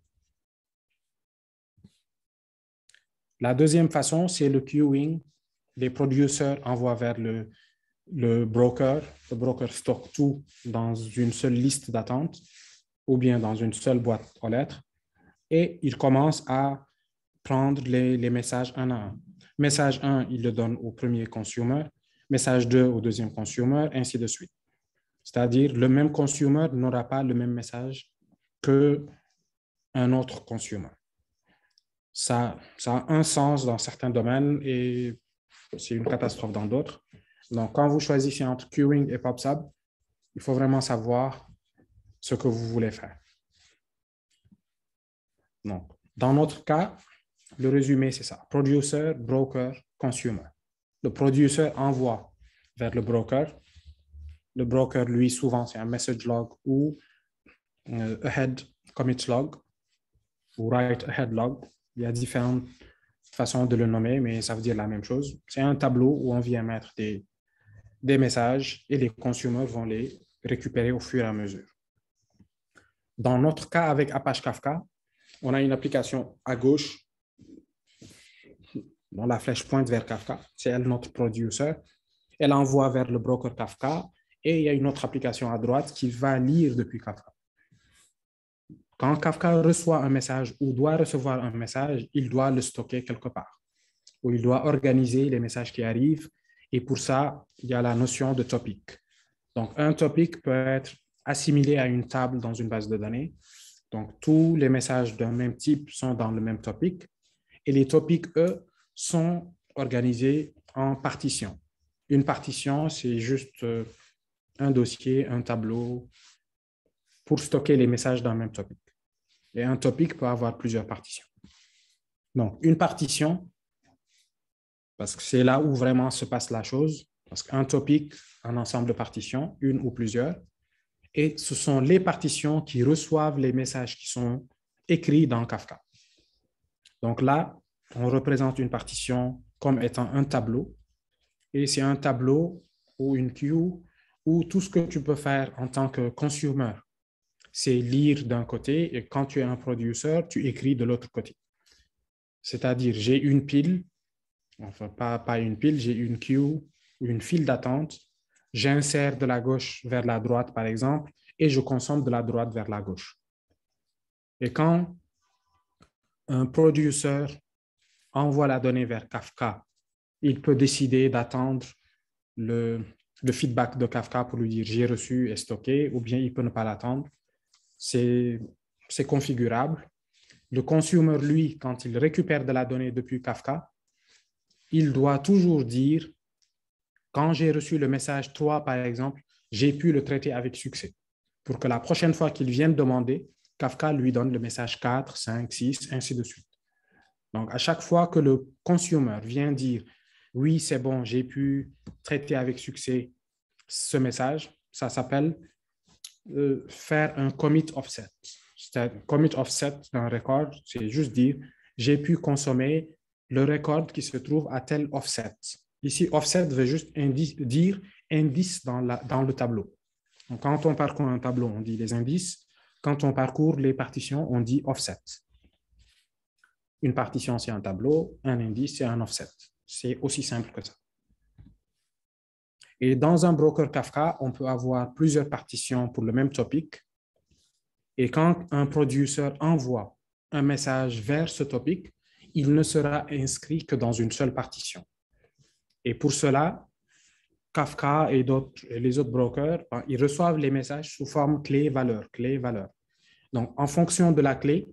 [SPEAKER 1] La deuxième façon, c'est le queuing. Les producers envoient vers le broker. Le broker stocke tout dans une seule liste d'attente ou bien dans une seule boîte aux lettres et il commence à prendre les messages un à un. Message 1, il le donne au premier consumer. Message 2 au deuxième consumer, ainsi de suite. C'est-à-dire, le même consumer n'aura pas le même message qu'un autre consumer. Ça a un sens dans certains domaines et c'est une catastrophe dans d'autres. Donc, quand vous choisissez entre queuing et PubSub, il faut vraiment savoir ce que vous voulez faire. Donc, dans notre cas, le résumé, c'est ça. Producer, broker, consumer. Le producer envoie vers le broker. Le broker, lui, souvent, c'est un message log ou ahead commit log ou write ahead log. Il y a différentes façons de le nommer, mais ça veut dire la même chose. C'est un tableau où on vient mettre des messages et les consommateurs vont les récupérer au fur et à mesure. Dans notre cas, avec Apache Kafka, on a une application à gauche dont la flèche pointe vers Kafka. C'est elle, notre producer. Elle envoie vers le broker Kafka et il y a une autre application à droite qui va lire depuis Kafka. Quand Kafka reçoit un message ou doit recevoir un message, il doit le stocker quelque part, ou il doit organiser les messages qui arrivent. Et pour ça, il y a la notion de topic. Donc, un topic peut être assimilé à une table dans une base de données. Donc, tous les messages d'un même type sont dans le même topic. Et les topics, eux, sont organisés en partitions. Une partition, c'est juste un dossier, un tableau, pour stocker les messages d'un même topic. Et un topic peut avoir plusieurs partitions. Donc, une partition, parce que c'est là où vraiment se passe la chose, parce qu'un topic, un ensemble de partitions, une ou plusieurs, et ce sont les partitions qui reçoivent les messages qui sont écrits dans Kafka. Donc là, on représente une partition comme étant un tableau, et c'est un tableau ou une queue où tout ce que tu peux faire en tant que consumer, c'est lire d'un côté, et quand tu es un producer, tu écris de l'autre côté. C'est-à-dire, j'ai une pile, enfin pas une pile, j'ai une queue, une file d'attente, j'insère de la gauche vers la droite, par exemple, et je consomme de la droite vers la gauche. Et quand un producer envoie la donnée vers Kafka, il peut décider d'attendre le feedback de Kafka pour lui dire j'ai reçu et stocké, ou bien il peut ne pas l'attendre. C'est configurable. Le consumer, lui, quand il récupère de la donnée depuis Kafka, il doit toujours dire quand j'ai reçu le message 3, par exemple, j'ai pu le traiter avec succès. Pour que la prochaine fois qu'il vienne demander, Kafka lui donne le message 4, 5, 6, ainsi de suite. Donc, à chaque fois que le consumer vient dire oui, c'est bon, j'ai pu traiter avec succès ce message, ça s'appelle faire un commit offset. Commit offset d'un record, c'est juste dire j'ai pu consommer le record qui se trouve à tel offset. Ici, offset veut juste dire indice dans le tableau. Donc, quand on parcourt un tableau, on dit les indices. Quand on parcourt les partitions, on dit offset. Une partition, c'est un tableau. Un indice, c'est un offset. C'est aussi simple que ça. Et dans un broker Kafka, on peut avoir plusieurs partitions pour le même topic. Et quand un producer envoie un message vers ce topic, il ne sera inscrit que dans une seule partition. Et pour cela, Kafka et les autres brokers, ils reçoivent les messages sous forme clé-valeur, clé-valeur. Donc, en fonction de la clé,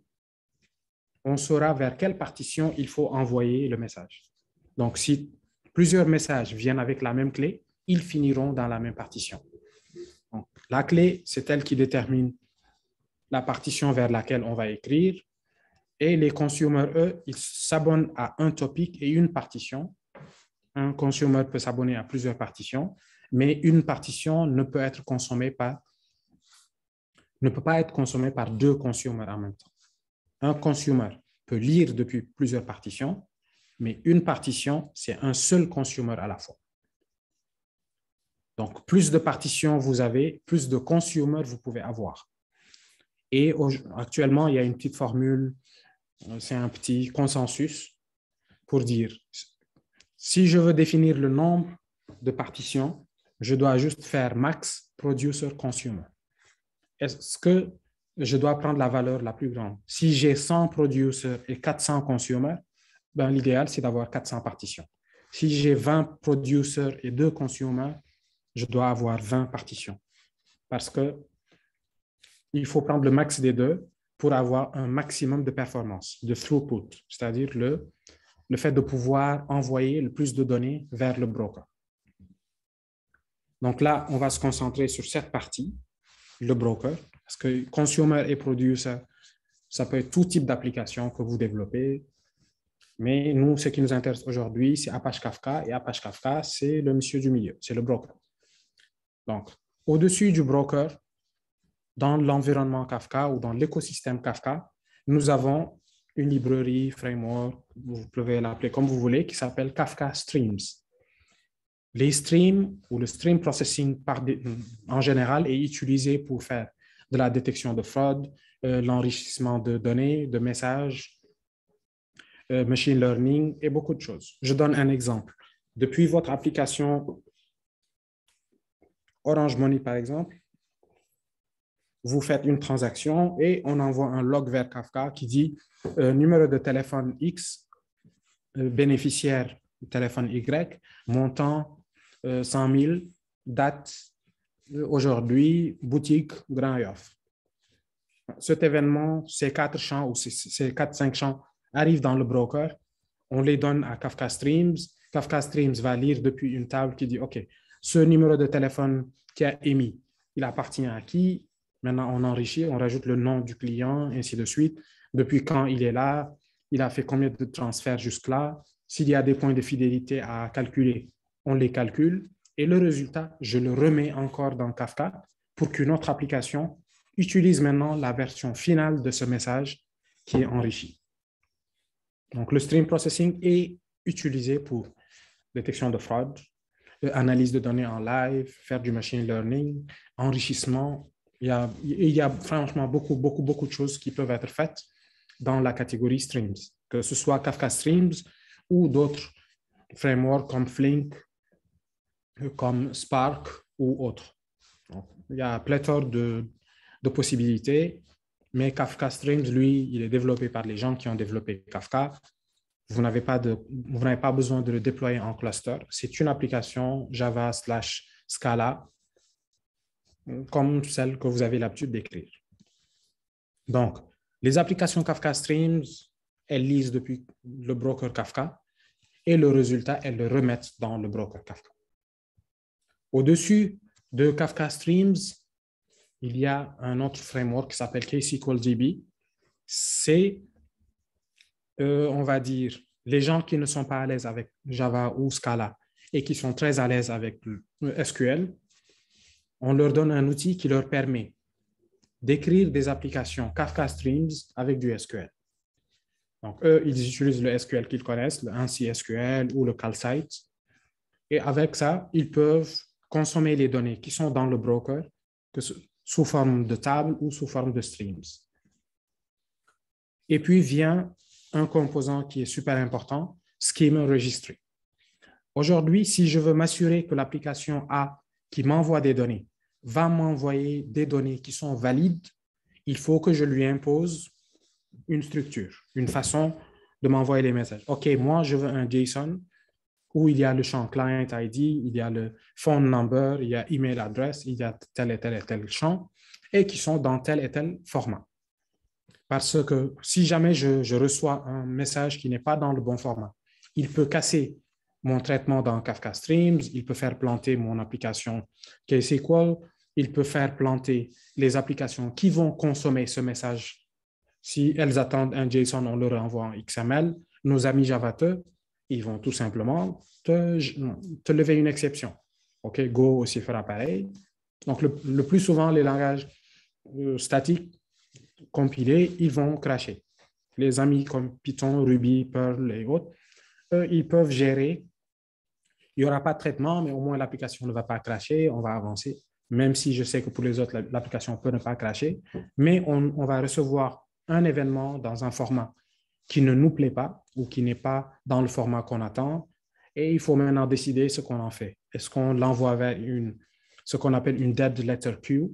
[SPEAKER 1] on saura vers quelle partition il faut envoyer le message. Donc, si plusieurs messages viennent avec la même clé, ils finiront dans la même partition. Donc, la clé, c'est elle qui détermine la partition vers laquelle on va écrire. Et les consommateurs, eux, ils s'abonnent à un topic et une partition. Un consumer peut s'abonner à plusieurs partitions, mais une partition ne peut pas être consommée par deux consommateurs en même temps. Un consumer peut lire depuis plusieurs partitions, mais une partition, c'est un seul consumer à la fois. Donc, plus de partitions vous avez, plus de consommateurs vous pouvez avoir. Et actuellement, il y a une petite formule, c'est un petit consensus pour dire si je veux définir le nombre de partitions, je dois juste faire max producer consumer. Est-ce que je dois prendre la valeur la plus grande? Si j'ai 100 producers et 400 consumers, ben, l'idéal, c'est d'avoir 400 partitions. Si j'ai 20 producers et 2 consumers, je dois avoir 20 partitions. Parce qu'il faut prendre le max des deux pour avoir un maximum de performance, de throughput, c'est-à-dire le fait de pouvoir envoyer le plus de données vers le broker. Donc là, on va se concentrer sur cette partie, le broker, parce que consumer et producer, ça peut être tout type d'application que vous développez. Mais nous, ce qui nous intéresse aujourd'hui, c'est Apache Kafka. Et Apache Kafka, c'est le monsieur du milieu, c'est le broker. Donc, au-dessus du broker, dans l'environnement Kafka ou dans l'écosystème Kafka, nous avons une librairie, framework, vous pouvez l'appeler comme vous voulez, qui s'appelle Kafka Streams. Les streams ou le stream processing en général est utilisé pour faire de la détection de fraude, l'enrichissement de données, de messages, machine learning et beaucoup de choses. Je donne un exemple. Depuis votre application Orange Money, par exemple, vous faites une transaction et on envoie un log vers Kafka qui dit numéro de téléphone X, bénéficiaire téléphone Y, montant 100 000, date aujourd'hui, boutique Grand Yoff. Cet événement, ces 4 champs ou ces 4-5 champs arrivent dans le broker, on les donne à Kafka Streams. Kafka Streams va lire depuis une table qui dit OK, ce numéro de téléphone qui a émis, il appartient à qui? Maintenant, on enrichit, on rajoute le nom du client, ainsi de suite. Depuis quand il est là, il a fait combien de transferts jusque-là. S'il y a des points de fidélité à calculer, on les calcule. Et le résultat, je le remets encore dans Kafka pour qu'une autre application utilise maintenant la version finale de ce message qui est enrichi. Donc, le stream processing est utilisé pour détection de fraude, analyse de données en live, faire du machine learning, enrichissement. Il y a franchement beaucoup de choses qui peuvent être faites dans la catégorie Streams, que ce soit Kafka Streams ou d'autres frameworks comme Flink, comme Spark ou autres. Donc, il y a pléthore de possibilités, mais Kafka Streams, lui, il est développé par les gens qui ont développé Kafka. Vous n'avez pas besoin de le déployer en cluster. C'est une application Java/Scala comme celle que vous avez l'habitude d'écrire. Donc, les applications Kafka Streams, elles lisent depuis le broker Kafka et le résultat, elles le remettent dans le broker Kafka. Au-dessus de Kafka Streams, il y a un autre framework qui s'appelle KSQLDB. C'est, on va dire, les gens qui ne sont pas à l'aise avec Java ou Scala et qui sont très à l'aise avec le SQL, on leur donne un outil qui leur permet d'écrire des applications Kafka Streams avec du SQL. Donc, eux, ils utilisent le SQL qu'ils connaissent, le ANSI SQL ou le Calcite. Et avec ça, ils peuvent consommer les données qui sont dans le broker sous forme de table ou sous forme de streams. Et puis vient un composant qui est super important, Schema Registry. Aujourd'hui, si je veux m'assurer que l'application A qui m'envoie des données va m'envoyer des données qui sont valides, il faut que je lui impose une structure, une façon de m'envoyer les messages. OK, moi, je veux un JSON où il y a le champ client ID, il y a le phone number, il y a email address, il y a tel et tel champ, et qui sont dans tel et tel format. Parce que si jamais je reçois un message qui n'est pas dans le bon format, il peut casser mon traitement dans Kafka Streams, il peut faire planter mon application KSQL, il peut faire planter les applications qui vont consommer ce message. Si elles attendent un JSON, on leur envoie en XML. Nos amis Javateur, ils vont tout simplement te lever une exception. OK, Go aussi fera pareil. Donc, le plus souvent, les langages statiques compilés, ils vont crasher. Les amis comme Python, Ruby, Perl et autres, eux, ils peuvent gérer. Il n'y aura pas de traitement, mais au moins l'application ne va pas crasher, on va avancer, même si je sais que pour les autres, l'application peut ne pas crasher. Mais on va recevoir un événement dans un format qui ne nous plaît pas ou qui n'est pas dans le format qu'on attend. Et il faut maintenant décider ce qu'on en fait. Est-ce qu'on l'envoie vers ce qu'on appelle une dead letter queue,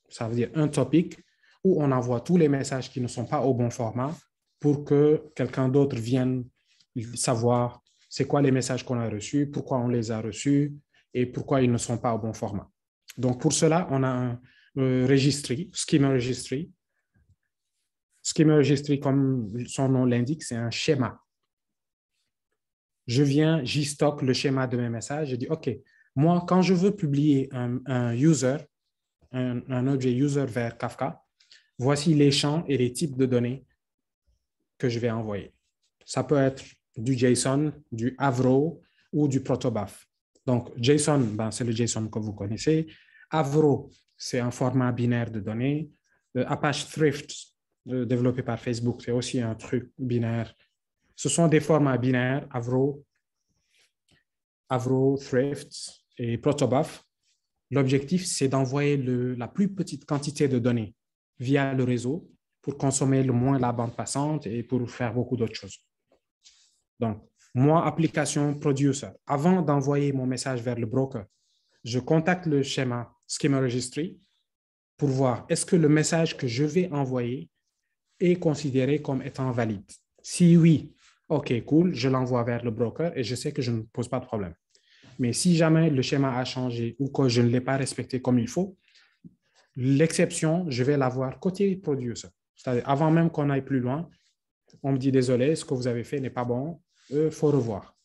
[SPEAKER 1] ça veut dire un topic, où on envoie tous les messages qui ne sont pas au bon format pour que quelqu'un d'autre vienne savoir c'est quoi les messages qu'on a reçus, pourquoi on les a reçus et pourquoi ils ne sont pas au bon format. Donc, pour cela, on a un registry, Schema Registry. Schema Registry, comme son nom l'indique, c'est un schéma. J'y stocke le schéma de mes messages. Je dis, OK, moi, quand je veux publier un user, un objet user vers Kafka, voici les champs et les types de données que je vais envoyer. Ça peut être du JSON, du Avro ou du protobuf. Donc, JSON, c'est le JSON que vous connaissez. Avro, c'est un format binaire de données. Apache Thrift, développé par Facebook, c'est aussi un truc binaire. Ce sont des formats binaires, Avro, Thrift et protobuf. L'objectif, c'est d'envoyer la plus petite quantité de données via le réseau pour consommer le moins la bande passante et pour faire beaucoup d'autres choses. Donc, moi, application producer, avant d'envoyer mon message vers le broker, je contacte le schéma Schema Registry pour voir est-ce que le message que je vais envoyer est considéré comme étant valide. Si oui, OK, cool, je l'envoie vers le broker et je sais que je ne pose pas de problème. Mais si jamais le schéma a changé ou que je ne l'ai pas respecté comme il faut, l'exception, je vais l'avoir côté producer. C'est-à-dire, avant même qu'on aille plus loin, on me dit désolé, ce que vous avez fait n'est pas bon, il faut revoir.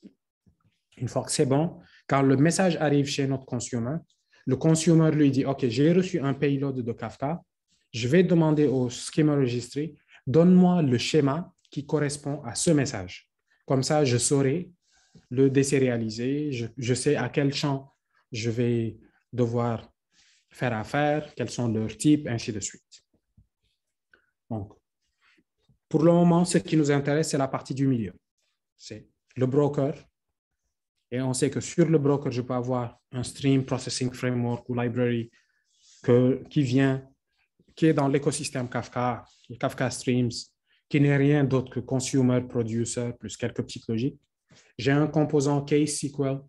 [SPEAKER 1] Une fois que c'est bon, quand le message arrive chez notre consumer, le consumer lui dit OK, j'ai reçu un payload de Kafka, je vais demander au Schema Registry, donne-moi le schéma qui correspond à ce message. Comme ça, je saurai le désérialiser, je sais à quel champ je vais devoir faire affaire, quels sont leurs types, ainsi de suite. Donc, pour le moment, ce qui nous intéresse, c'est la partie du milieu. C'est le broker. Et on sait que sur le broker, je peux avoir un Stream Processing Framework ou Library qui est dans l'écosystème Kafka, Kafka Streams, qui n'est rien d'autre que consumer, producer, plus quelques petites logiques. J'ai un composant KSQL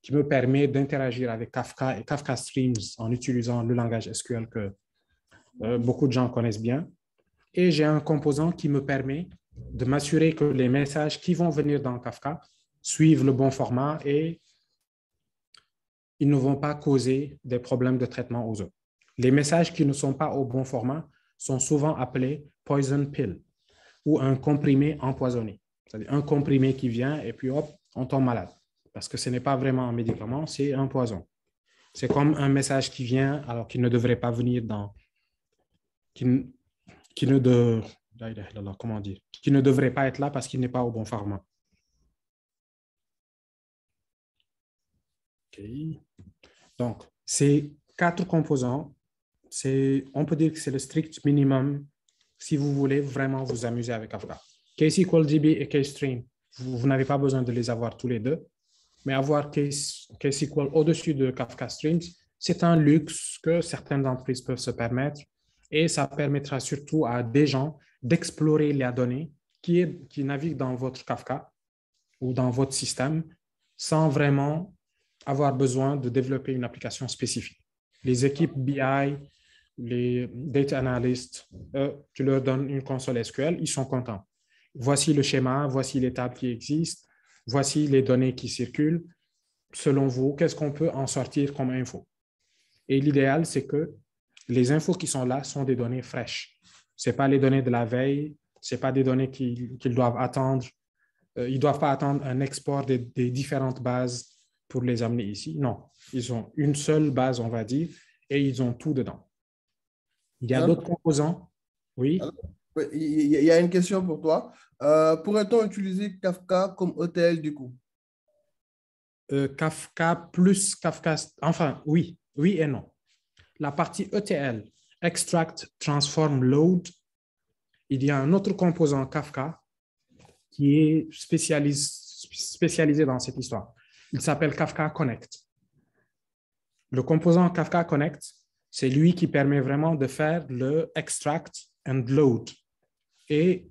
[SPEAKER 1] qui me permet d'interagir avec Kafka et Kafka Streams en utilisant le langage SQL que beaucoup de gens connaissent bien. Et j'ai un composant qui me permet de m'assurer que les messages qui vont venir dans Kafka suivent le bon format et ils ne vont pas causer des problèmes de traitement aux autres. Les messages qui ne sont pas au bon format sont souvent appelés poison pill ou un comprimé empoisonné. C'est-à-dire un comprimé qui vient et puis hop, on tombe malade. Parce que ce n'est pas vraiment un médicament, c'est un poison. C'est comme un message qui vient alors qu'il ne devrait pas venir qui ne devrait pas être là parce qu'il n'est pas au bon format. Okay. Donc, ces 4 composants, on peut dire que c'est le strict minimum si vous voulez vraiment vous amuser avec Kafka. KSQLDB et KStream, vous n'avez pas besoin de les avoir tous les deux, mais avoir KSQL au-dessus de Kafka Streams, c'est un luxe que certaines entreprises peuvent se permettre et ça permettra surtout à des gens d'explorer la donnée qui navigue dans votre Kafka ou dans votre système sans vraiment avoir besoin de développer une application spécifique. Les équipes BI, les data analysts, tu leur donnes une console SQL, ils sont contents. Voici le schéma, voici les tables qui existent, voici les données qui circulent. Selon vous, qu'est-ce qu'on peut en sortir comme info? Et l'idéal, c'est que les infos qui sont là sont des données fraîches. Ce n'est pas les données de la veille, ce n'est pas des données qu'ils doivent attendre. Ils ne doivent pas attendre un export des différentes bases pour les amener ici. Non, ils ont une seule base, on va dire, et ils ont tout dedans. Il y a d'autres composants. Oui.
[SPEAKER 3] Il y a une question pour toi. Pourrait-on utiliser Kafka comme ETL du coup?
[SPEAKER 1] Kafka plus Kafka, enfin oui et non. La partie ETL, Extract, Transform, Load, il y a un autre composant Kafka qui est spécialisé dans cette histoire. Il s'appelle Kafka Connect. Le composant Kafka Connect, c'est lui qui permet vraiment de faire le extract and load. Et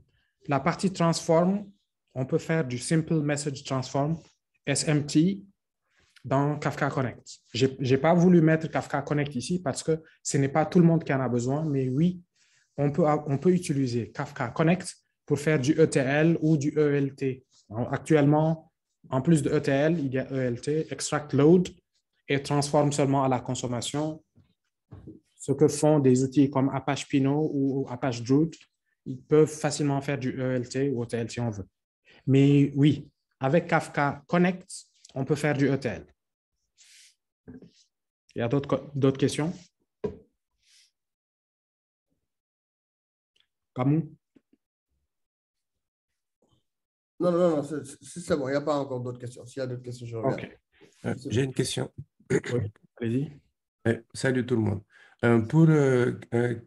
[SPEAKER 1] la partie transform, on peut faire du Simple Message Transform, SMT, dans Kafka Connect. Je n'ai pas voulu mettre Kafka Connect ici parce que ce n'est pas tout le monde qui en a besoin, mais oui, on peut utiliser Kafka Connect pour faire du ETL ou du ELT. Alors, actuellement, en plus de ETL, il y a ELT, Extract Load, et transforme seulement à la consommation. Ce que font des outils comme Apache Pinot ou Apache Druid, ils peuvent facilement faire du ELT ou ETL si on veut. Mais oui, avec Kafka Connect, on peut faire du ETL. Il y a d'autres questions? Kamou?
[SPEAKER 3] Non, c'est bon, il n'y a pas encore d'autres questions. S'il y a d'autres questions, je reviens.
[SPEAKER 1] OK.
[SPEAKER 4] J'ai une question.
[SPEAKER 1] Oui, allez-y.
[SPEAKER 4] Salut tout le monde. Pour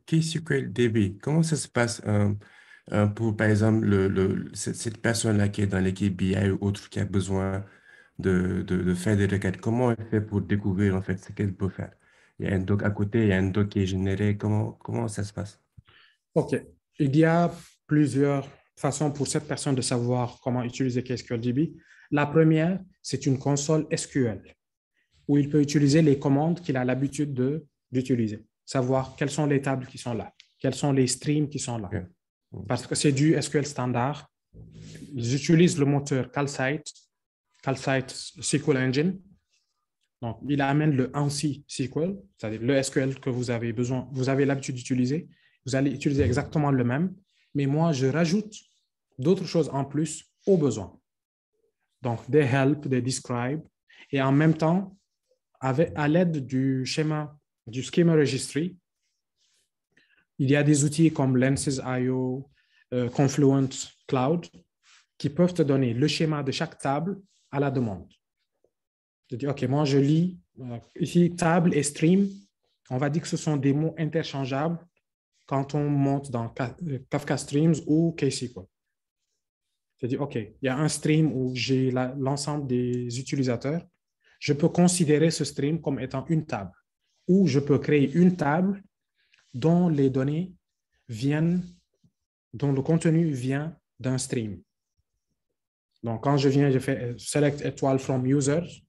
[SPEAKER 4] KSQL DB, comment ça se passe pour, par exemple, cette personne-là qui est dans l'équipe BI ou autre qui a besoin de faire des requêtes? Comment elle fait pour découvrir en fait ce qu'elle peut faire? Il y a un doc à côté, il y a un doc qui est généré. Comment ça se passe?
[SPEAKER 1] OK. Il y a plusieurs façon pour cette personne de savoir comment utiliser KSQLDB. La première, c'est une console SQL où il peut utiliser les commandes qu'il a l'habitude d'utiliser, savoir quelles sont les tables qui sont là, quels sont les streams qui sont là.
[SPEAKER 4] Okay.
[SPEAKER 1] Parce que c'est du SQL standard. Ils utilisent le moteur Calcite SQL Engine. Donc, il amène le ANSI SQL, c'est-à-dire le SQL que vous avez besoin, vous avez l'habitude d'utiliser. Vous allez utiliser exactement le même, mais moi, je rajoute d'autres choses en plus au besoin. Donc, des help, des describe, et en même temps, à l'aide du schéma, du schema registry, il y a des outils comme Lenses.io, Confluent Cloud, qui peuvent te donner le schéma de chaque table à la demande. Je dis, OK, moi je lis ici table et stream. On va dire que ce sont des mots interchangeables quand on monte dans Kafka Streams ou KSQL. Je dis, OK, il y a un stream où j'ai l'ensemble des utilisateurs. Je peux considérer ce stream comme étant une table, ou je peux créer une table dont les données viennent, dont le contenu vient d'un stream. Donc, quand je fais select étoile from users,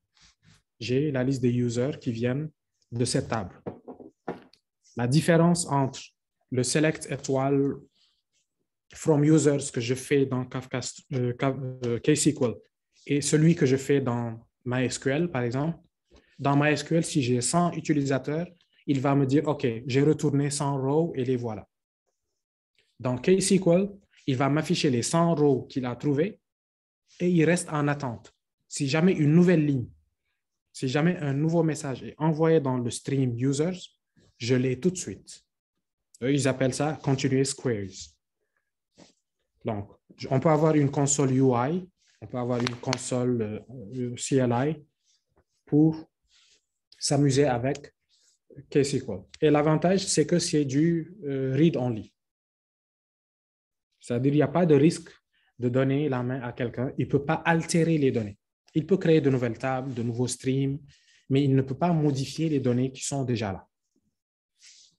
[SPEAKER 1] j'ai la liste des users qui viennent de cette table. La différence entre le select étoile from users que je fais dans KSQL et celui que je fais dans MySQL, par exemple, dans MySQL, si j'ai 100 utilisateurs, il va me dire, OK, j'ai retourné 100 rows et les voilà. Dans KSQL, il va m'afficher les 100 rows qu'il a trouvés et il reste en attente. Si jamais une nouvelle ligne, si jamais un nouveau message est envoyé dans le stream users, je l'ai tout de suite. Eux, ils appellent ça continuous queries. Donc, on peut avoir une console UI, on peut avoir une console CLI pour s'amuser avec KSQL. Et l'avantage, c'est que c'est du read-only. C'est-à-dire qu'il n'y a pas de risque de donner la main à quelqu'un. Il ne peut pas altérer les données. Il peut créer de nouvelles tables, de nouveaux streams, mais il ne peut pas modifier les données qui sont déjà là.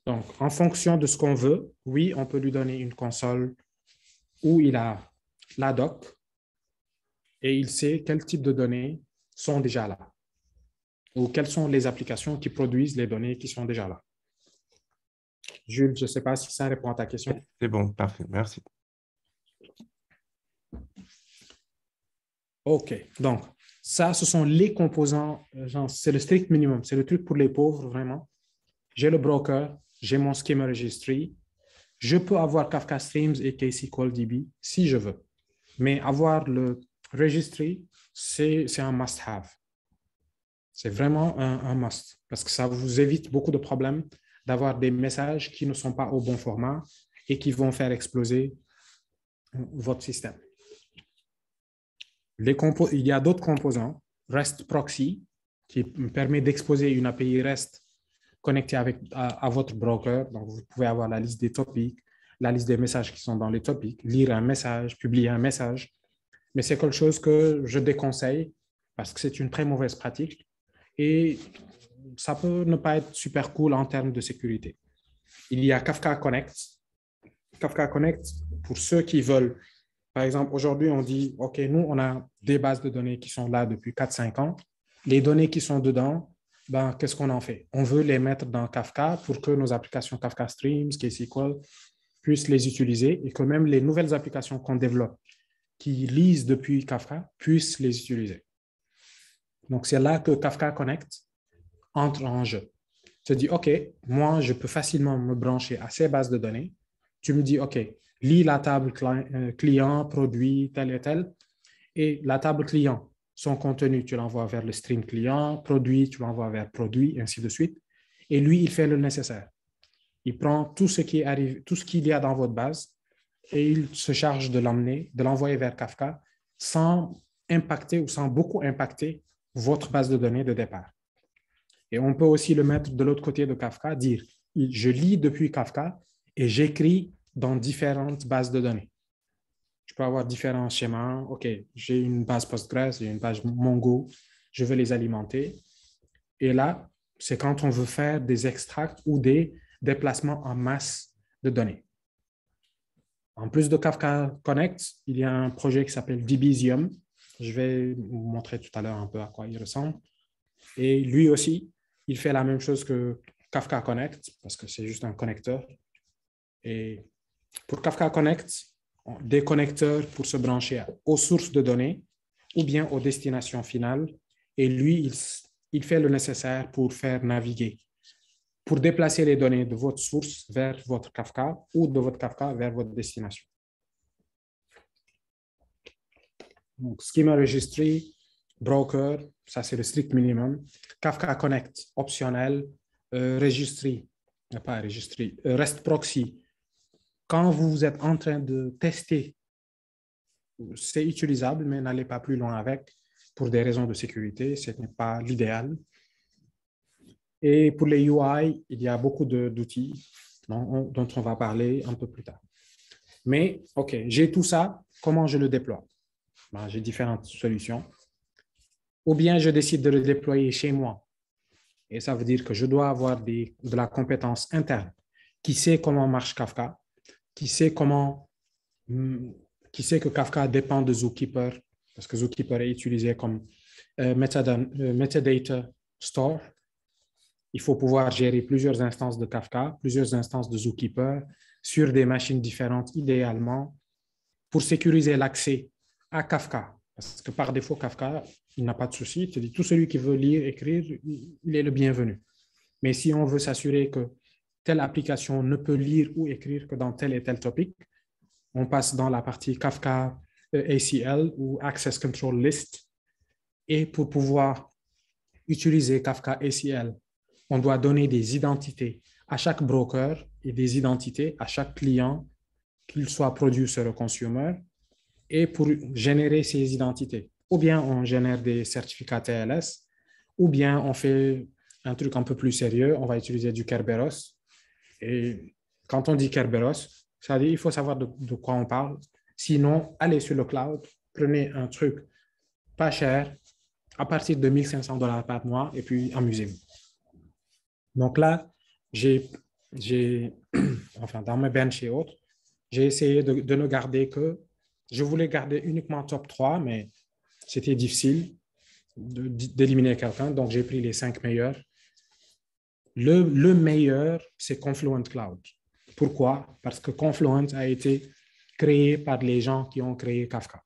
[SPEAKER 1] Donc, en fonction de ce qu'on veut, oui, on peut lui donner une console où il a la doc et il sait quel type de données sont déjà là ou quelles sont les applications qui produisent les données qui sont déjà là. Jules, je ne sais pas si ça répond à ta question.
[SPEAKER 4] C'est bon, parfait, merci.
[SPEAKER 1] OK, donc ça, ce sont les composants, c'est le strict minimum, c'est le truc pour les pauvres, vraiment. J'ai le broker, j'ai mon schema registry, je peux avoir Kafka Streams et KSQLDB si je veux, mais avoir le registry, c'est un must-have. C'est vraiment un must, parce que ça vous évite beaucoup de problèmes d'avoir des messages qui ne sont pas au bon format et qui vont faire exploser votre système. Il y a d'autres composants, REST Proxy, qui me permet d'exposer une API REST connectée à votre broker. Donc, vous pouvez avoir la liste des topics, la liste des messages qui sont dans les topics, lire un message, publier un message. Mais c'est quelque chose que je déconseille parce que c'est une très mauvaise pratique et ça peut ne pas être super cool en termes de sécurité. Il y a Kafka Connect. Kafka Connect, pour ceux qui veulent. Par exemple, aujourd'hui, on dit, OK, nous, on a des bases de données qui sont là depuis 4-5 ans. Les données qui sont dedans, ben, qu'est-ce qu'on en fait? On veut les mettre dans Kafka pour que nos applications Kafka Streams, KSQL puissent les utiliser et que même les nouvelles applications qu'on développe qui lisent depuis Kafka puissent les utiliser. Donc, c'est là que Kafka Connect entre en jeu. Tu te dis, OK, moi, je peux facilement me brancher à ces bases de données. Tu me dis, OK, lis la table client, produit, tel et tel. Et la table client, son contenu, tu l'envoies vers le stream client, produit, tu l'envoies vers produit, ainsi de suite. Et lui, il fait le nécessaire. Il prend tout ce qui arrive, tout ce qu'il y a dans votre base et il se charge de l'emmener, de l'envoyer vers Kafka sans impacter ou sans beaucoup impacter votre base de données de départ. Et on peut aussi le mettre de l'autre côté de Kafka, dire je lis depuis Kafka et j'écris dans différentes bases de données. Je peux avoir différents schémas. OK, j'ai une base Postgres, j'ai une base Mongo, je veux les alimenter. Et là, c'est quand on veut faire des extracts ou des déplacements en masse de données. En plus de Kafka Connect, il y a un projet qui s'appelle Debezium. Je vais vous montrer tout à l'heure un peu à quoi il ressemble. Et lui aussi, il fait la même chose que Kafka Connect parce que c'est juste un connecteur. Et pour Kafka Connect, des connecteurs pour se brancher aux sources de données ou bien aux destinations finales. Et lui, il fait le nécessaire pour faire naviguer, pour déplacer les données de votre source vers votre Kafka ou de votre Kafka vers votre destination. Donc, Schema Registry, Broker, ça c'est le strict minimum. Kafka Connect, optionnel. Registry, pas Registry, REST Proxy, quand vous êtes en train de tester, c'est utilisable, mais n'allez pas plus loin avec pour des raisons de sécurité. Ce n'est pas l'idéal. Et pour les UI, il y a beaucoup d'outils dont on va parler un peu plus tard. Mais, OK, j'ai tout ça. Comment je le déploie? Ben, j'ai différentes solutions. Ou bien je décide de le déployer chez moi. Et ça veut dire que je dois avoir de la compétence interne qui sait comment marche Kafka, qui sait que Kafka dépend de Zookeeper, parce que Zookeeper est utilisé comme metadata store. Il faut pouvoir gérer plusieurs instances de Kafka, plusieurs instances de Zookeeper sur des machines différentes, idéalement, pour sécuriser l'accès à Kafka. Parce que par défaut, Kafka, il n'a pas de souci. Tu dis, tout celui qui veut lire, écrire, il est le bienvenu. Mais si on veut s'assurer que telle application ne peut lire ou écrire que dans tel et tel topic, on passe dans la partie Kafka ACL ou Access Control List. Et pour pouvoir utiliser Kafka ACL, on doit donner des identités à chaque broker et des identités à chaque client, qu'il soit producer ou consumer, et pour générer ces identités. Ou bien on génère des certificats TLS, ou bien on fait un truc un peu plus sérieux, on va utiliser du Kerberos. Et quand on dit Kerberos, ça veut dire qu'il faut savoir de quoi on parle. Sinon, allez sur le cloud, prenez un truc pas cher, à partir de $1 500 par mois, et puis amusez-vous. Donc là, enfin, dans mes bench et autres, j'ai essayé de ne garder que, je voulais garder uniquement top 3, mais c'était difficile d'éliminer quelqu'un, donc j'ai pris les 5 meilleurs. Le meilleur, c'est Confluent Cloud. Pourquoi? Parce que Confluent a été créé par les gens qui ont créé Kafka.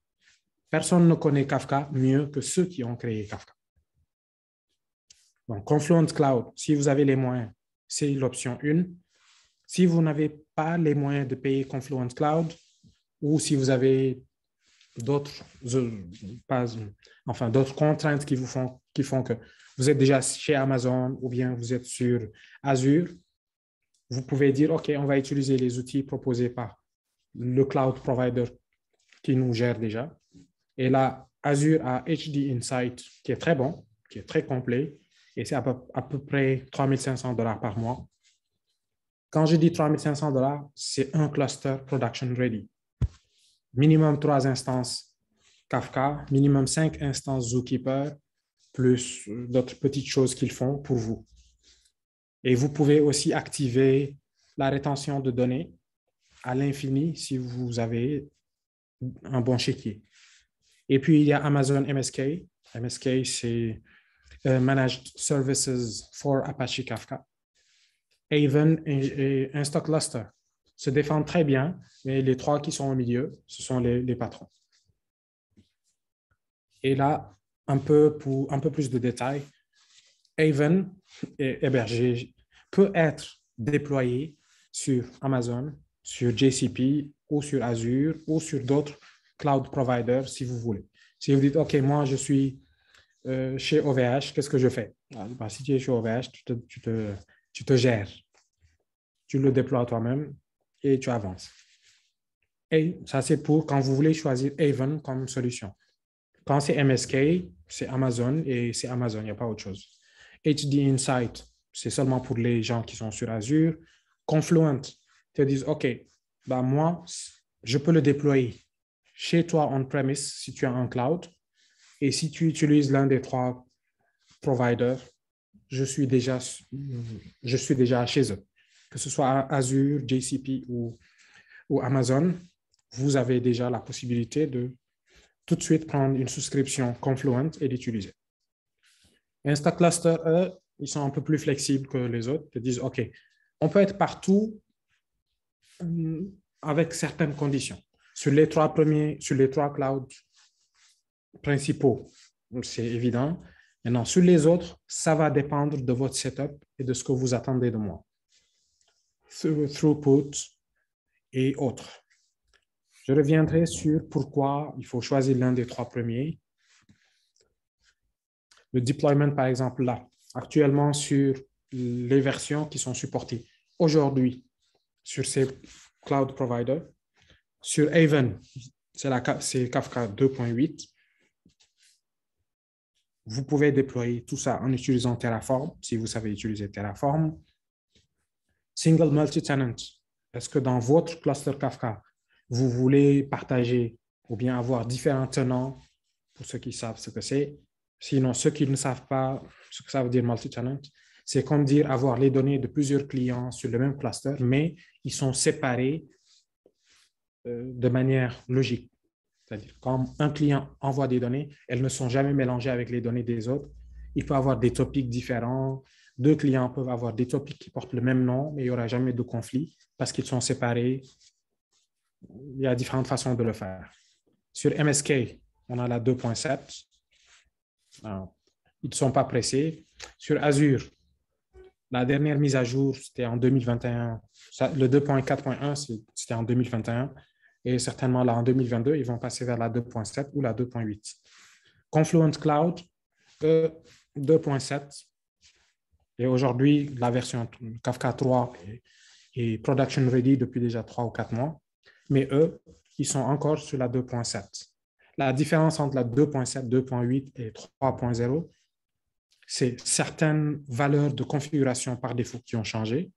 [SPEAKER 1] Personne ne connaît Kafka mieux que ceux qui ont créé Kafka. Donc, Confluent Cloud, si vous avez les moyens, c'est l'option 1. Si vous n'avez pas les moyens de payer Confluent Cloud, ou si vous avez d'autres contraintes qui font que vous êtes déjà chez Amazon ou bien vous êtes sur Azure, vous pouvez dire, OK, on va utiliser les outils proposés par le cloud provider qui nous gère déjà. Et là, Azure a HD Insight qui est très bon, qui est très complet, et c'est à peu près $3 500 par mois. Quand je dis $3 500, c'est un cluster production ready. Minimum 3 instances Kafka, minimum 5 instances Zookeeper, plus d'autres petites choses qu'ils font pour vous. Et vous pouvez aussi activer la rétention de données à l'infini si vous avez un bon chéquier. Et puis, il y a Amazon MSK. MSK, c'est Managed Services for Apache Kafka. Haven et Instacluster se défendent très bien, mais les 3 qui sont au milieu, ce sont les patrons. Et là, un peu plus de détails, Haven est hébergé, peut être déployé sur Amazon, sur GCP ou sur Azure ou sur d'autres cloud providers si vous voulez. Si vous dites, OK, moi je suis chez OVH, qu'est-ce que je fais? Ben, si tu es chez OVH, tu te gères. Tu le déploies toi-même et tu avances. Et ça, c'est pour quand vous voulez choisir Haven comme solution. Quand c'est MSK, c'est Amazon et c'est Amazon, il n'y a pas autre chose. HD Insight, c'est seulement pour les gens qui sont sur Azure. Confluent, te disent, OK, ben moi, je peux le déployer chez toi on-premise si tu as un cloud. Et si tu utilises l'un des 3 providers, je suis déjà chez eux. Que ce soit Azure, GCP ou Amazon, vous avez déjà la possibilité de tout de suite prendre une souscription Confluent et l'utiliser. Instacluster, eux, ils sont un peu plus flexibles que les autres. Ils disent, OK, on peut être partout avec certaines conditions. Sur les 3 clouds principaux, c'est évident. Maintenant, sur les autres, ça va dépendre de votre setup et de ce que vous attendez de moi. Throughput et autres. Je reviendrai sur pourquoi il faut choisir l'un des 3 premiers. Le deployment, par exemple, là, actuellement sur les versions qui sont supportées aujourd'hui sur ces cloud provider. Sur Haven, c'est Kafka 2.8. Vous pouvez déployer tout ça en utilisant Terraform, si vous savez utiliser Terraform. Single multi-tenant. Est-ce que dans votre cluster Kafka, vous voulez partager ou bien avoir différents tenants pour ceux qui savent ce que c'est? Sinon, ceux qui ne savent pas ce que ça veut dire multi-tenant, c'est comme dire avoir les données de plusieurs clients sur le même cluster, mais ils sont séparés de manière logique. C'est-à-dire, quand un client envoie des données, elles ne sont jamais mélangées avec les données des autres. Il peut avoir des topics différents. Deux clients peuvent avoir des topics qui portent le même nom, mais il n'y aura jamais de conflit parce qu'ils sont séparés. Il y a différentes façons de le faire. Sur MSK, on a la 2.7. Ils ne sont pas pressés. Sur Azure, la dernière mise à jour, c'était en 2021. Le 2.4.1, c'était en 2021. Et certainement, là, en 2022, ils vont passer vers la 2.7 ou la 2.8. Confluent Cloud, 2.7. Et aujourd'hui, la version Kafka 3 est production ready depuis déjà 3 ou 4 mois. Mais eux, ils sont encore sur la 2.7. La différence entre la 2.7, 2.8 et 3.0, c'est certaines valeurs de configuration par défaut qui ont changé.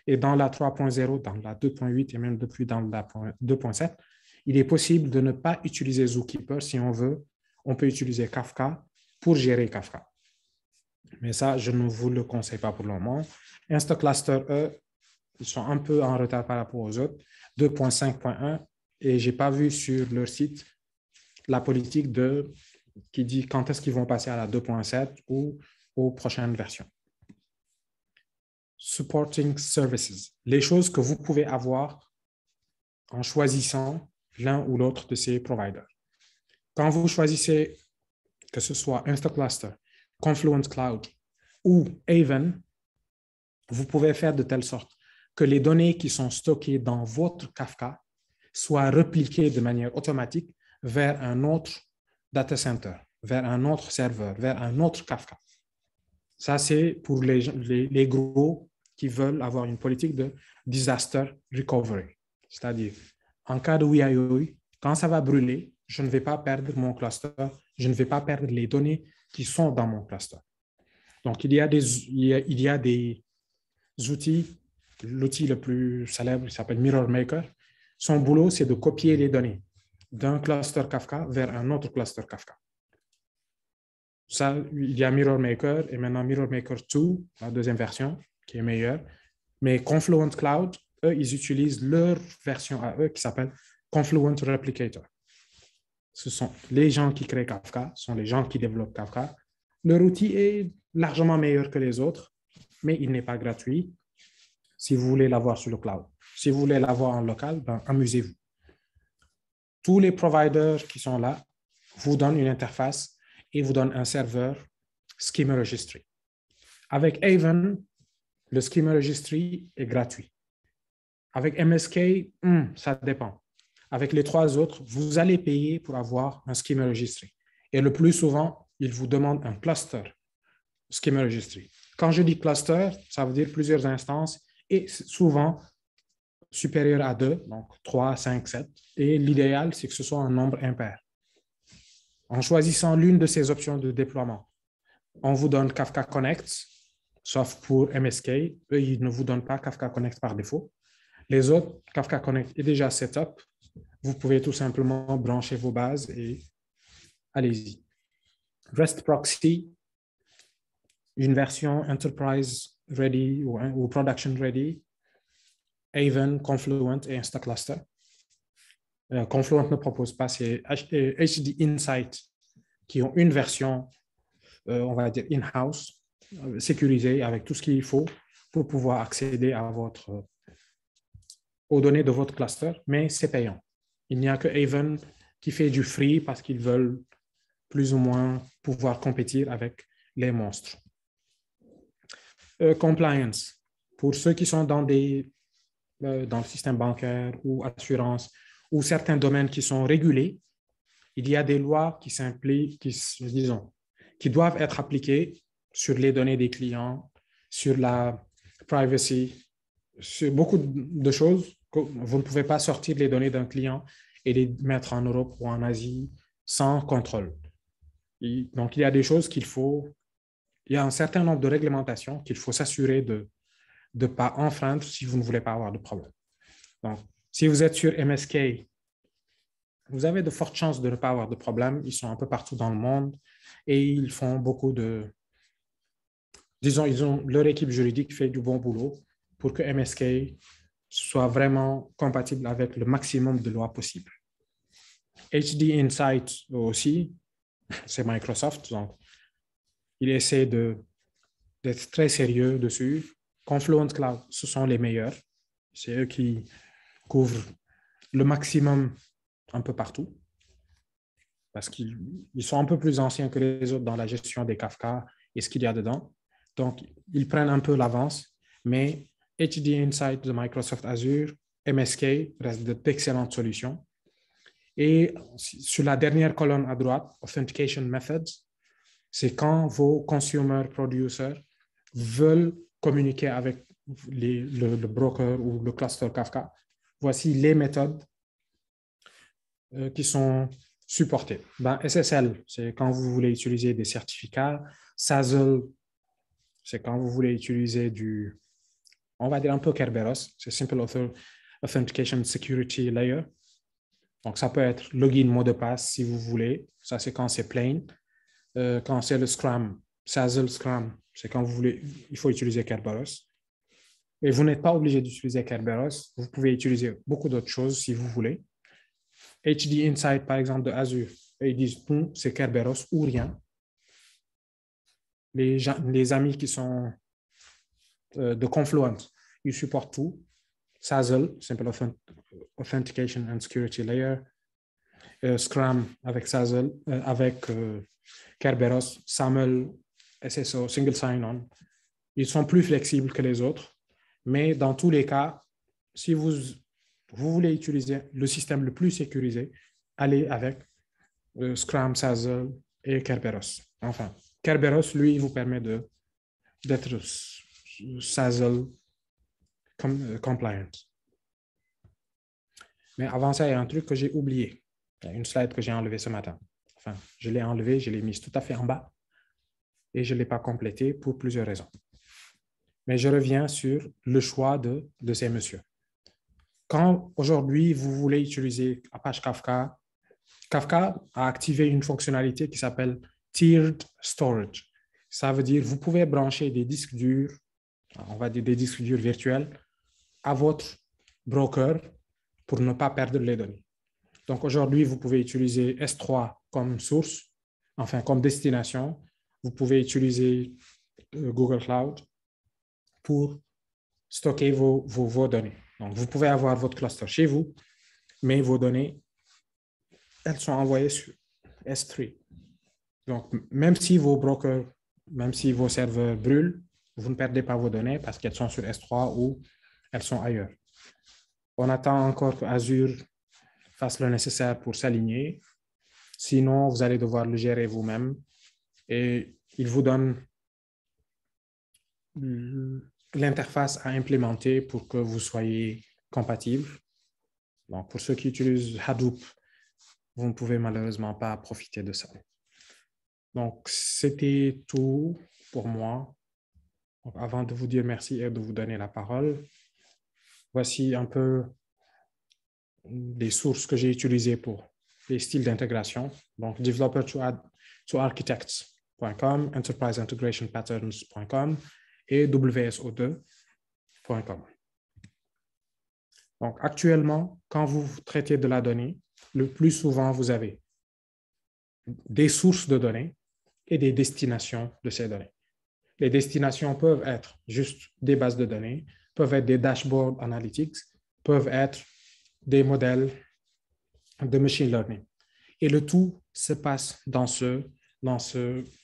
[SPEAKER 1] Et dans la 3.0, dans la 2.8 et même depuis dans la 2.7, il est possible de ne pas utiliser Zookeeper si on veut. On peut utiliser Kafka pour gérer Kafka. Mais ça, je ne vous le conseille pas pour le moment. Instacluster, eux, ils sont un peu en retard par rapport aux autres. 2.5.1, et je n'ai pas vu sur leur site la politique qui dit quand est-ce qu'ils vont passer à la 2.7 ou aux prochaines versions. Supporting services, les choses que vous pouvez avoir en choisissant l'un ou l'autre de ces providers. Quand vous choisissez que ce soit Instacluster, Confluent Cloud ou Haven, vous pouvez faire de telle sorte que les données qui sont stockées dans votre Kafka soient repliquées de manière automatique vers un autre data center, vers un autre serveur, vers un autre Kafka. Ça, c'est pour les gros qui veulent avoir une politique de disaster recovery. C'est-à-dire, en cas de WIA, quand ça va brûler, je ne vais pas perdre mon cluster, je ne vais pas perdre les données qui sont dans mon cluster. Donc, il y a des outils. L'outil le plus célèbre, il s'appelle Mirror Maker. Son boulot, c'est de copier les données d'un cluster Kafka vers un autre cluster Kafka. Ça, il y a Mirror Maker et maintenant Mirror Maker 2, la deuxième version, qui est meilleure. Mais Confluent Cloud, eux, ils utilisent leur version à eux qui s'appelle Confluent Replicator. Ce sont les gens qui créent Kafka, ce sont les gens qui développent Kafka. Leur outil est largement meilleur que les autres, mais il n'est pas gratuit si vous voulez l'avoir sur le cloud. Si vous voulez l'avoir en local, ben, amusez-vous. Tous les providers qui sont là vous donnent une interface et vous donnent un serveur Schema Registry. Avec Haven, le Schema Registry est gratuit. Avec MSK, ça dépend. Avec les trois autres, vous allez payer pour avoir un Schema Registry. Et le plus souvent, ils vous demandent un cluster Schema Registry. Quand je dis cluster, ça veut dire plusieurs instances et souvent supérieur à 2, donc 3, 5, 7. Et l'idéal, c'est que ce soit un nombre impair. En choisissant l'une de ces options de déploiement, on vous donne Kafka Connect, sauf pour MSK. Eux, ils ne vous donnent pas Kafka Connect par défaut. Les autres, Kafka Connect est déjà setup. Vous pouvez tout simplement brancher vos bases et allez-y. REST Proxy, une version Enterprise Ready ou Production Ready. Haven, Confluent et Instacluster. Confluent ne propose pas, c'est HD Insight qui ont une version, on va dire in-house, sécurisée avec tout ce qu'il faut pour pouvoir accéder aux données de votre cluster, mais c'est payant. Il n'y a que Haven qui fait du free parce qu'ils veulent plus ou moins pouvoir compétir avec les monstres. Compliance, pour ceux qui sont dans le système bancaire ou assurance ou certains domaines qui sont régulés, il y a des lois qui doivent être appliquées sur les données des clients, sur la privacy, sur beaucoup de choses vous ne pouvez pas sortir les données d'un client et les mettre en Europe ou en Asie sans contrôle. Donc, il y a des choses il y a un certain nombre de réglementations qu'il faut s'assurer de ne pas enfreindre si vous ne voulez pas avoir de problème. Donc, si vous êtes sur MSK, vous avez de fortes chances de ne pas avoir de problème. Ils sont un peu partout dans le monde et ils font beaucoup de... Disons, leur équipe juridique fait du bon boulot pour que MSK soit vraiment compatible avec le maximum de lois possibles. HD Insight aussi, c'est Microsoft, donc il essaie d'être très sérieux dessus. Confluent Cloud, ce sont les meilleurs. C'est eux qui couvrent le maximum un peu partout parce qu'ils sont un peu plus anciens que les autres dans la gestion des Kafka et ce qu'il y a dedans. Donc, ils prennent un peu l'avance, mais HD Insight de Microsoft Azure, MSK reste d'excellentes solutions. Et sur la dernière colonne à droite, Authentication Methods, c'est quand vos consumer producers veulent communiquer avec le broker ou le cluster Kafka. Voici les méthodes qui sont supportées. SSL, c'est quand vous voulez utiliser des certificats. SASL, c'est quand vous voulez utiliser on va dire un peu Kerberos, c'est Simple Authentication Security Layer. Donc, ça peut être login, mot de passe si vous voulez. Ça, c'est quand c'est plain. Quand c'est le Scrum, SASL Scrum, c'est quand vous voulez, il faut utiliser Kerberos. Et vous n'êtes pas obligé d'utiliser Kerberos. Vous pouvez utiliser beaucoup d'autres choses si vous voulez. HD Insight, par exemple, de Azure, ils disent c'est Kerberos ou rien. Les amis qui sont de Confluent, ils supportent tout. SASL, Simple Authentication and Security Layer. Scrum avec SASL, avec Kerberos, SAML, SSO, Single Sign-On. Ils sont plus flexibles que les autres, mais dans tous les cas, si vous voulez utiliser le système le plus sécurisé, allez avec Scrum, SASL et Kerberos. Enfin, Kerberos, lui, vous permet d'être SASL compliant. Mais avant ça, il y a un truc que j'ai oublié. Il y a une slide que j'ai enlevée ce matin. Enfin, je l'ai enlevée, je l'ai mise tout à fait en bas et je ne l'ai pas complétée pour plusieurs raisons. Mais je reviens sur le choix de ces messieurs. Quand aujourd'hui, vous voulez utiliser Apache Kafka, Kafka a activé une fonctionnalité qui s'appelle Tiered Storage. Ça veut dire que vous pouvez brancher des disques durs, on va dire des disques durs virtuels, à votre broker pour ne pas perdre les données. Donc aujourd'hui, vous pouvez utiliser S3 comme source, enfin comme destination. Vous pouvez utiliser Google Cloud pour stocker vos données. Donc vous pouvez avoir votre cluster chez vous, mais vos données, elles sont envoyées sur S3. Donc même si vos brokers, même si vos serveurs brûlent, vous ne perdez pas vos données parce qu'elles sont sur S3 ou elles sont ailleurs. On attend encore que Azure fasse le nécessaire pour s'aligner. Sinon, vous allez devoir le gérer vous-même et il vous donne l'interface à implémenter pour que vous soyez compatible. Donc, pour ceux qui utilisent Hadoop, vous ne pouvez malheureusement pas profiter de ça. Donc, c'était tout pour moi. Donc, avant de vous dire merci et de vous donner la parole, voici un peu des sources que j'ai utilisées pour les styles d'intégration. Donc, developer to architects.com, enterpriseintegrationpatterns.com et WSO2.com. Donc, actuellement, quand vous traitez de la donnée, le plus souvent, vous avez des sources de données et des destinations de ces données. Les destinations peuvent être juste des bases de données, peuvent être des dashboards analytics, peuvent être des modèles de machine learning. Et le tout se passe dans ce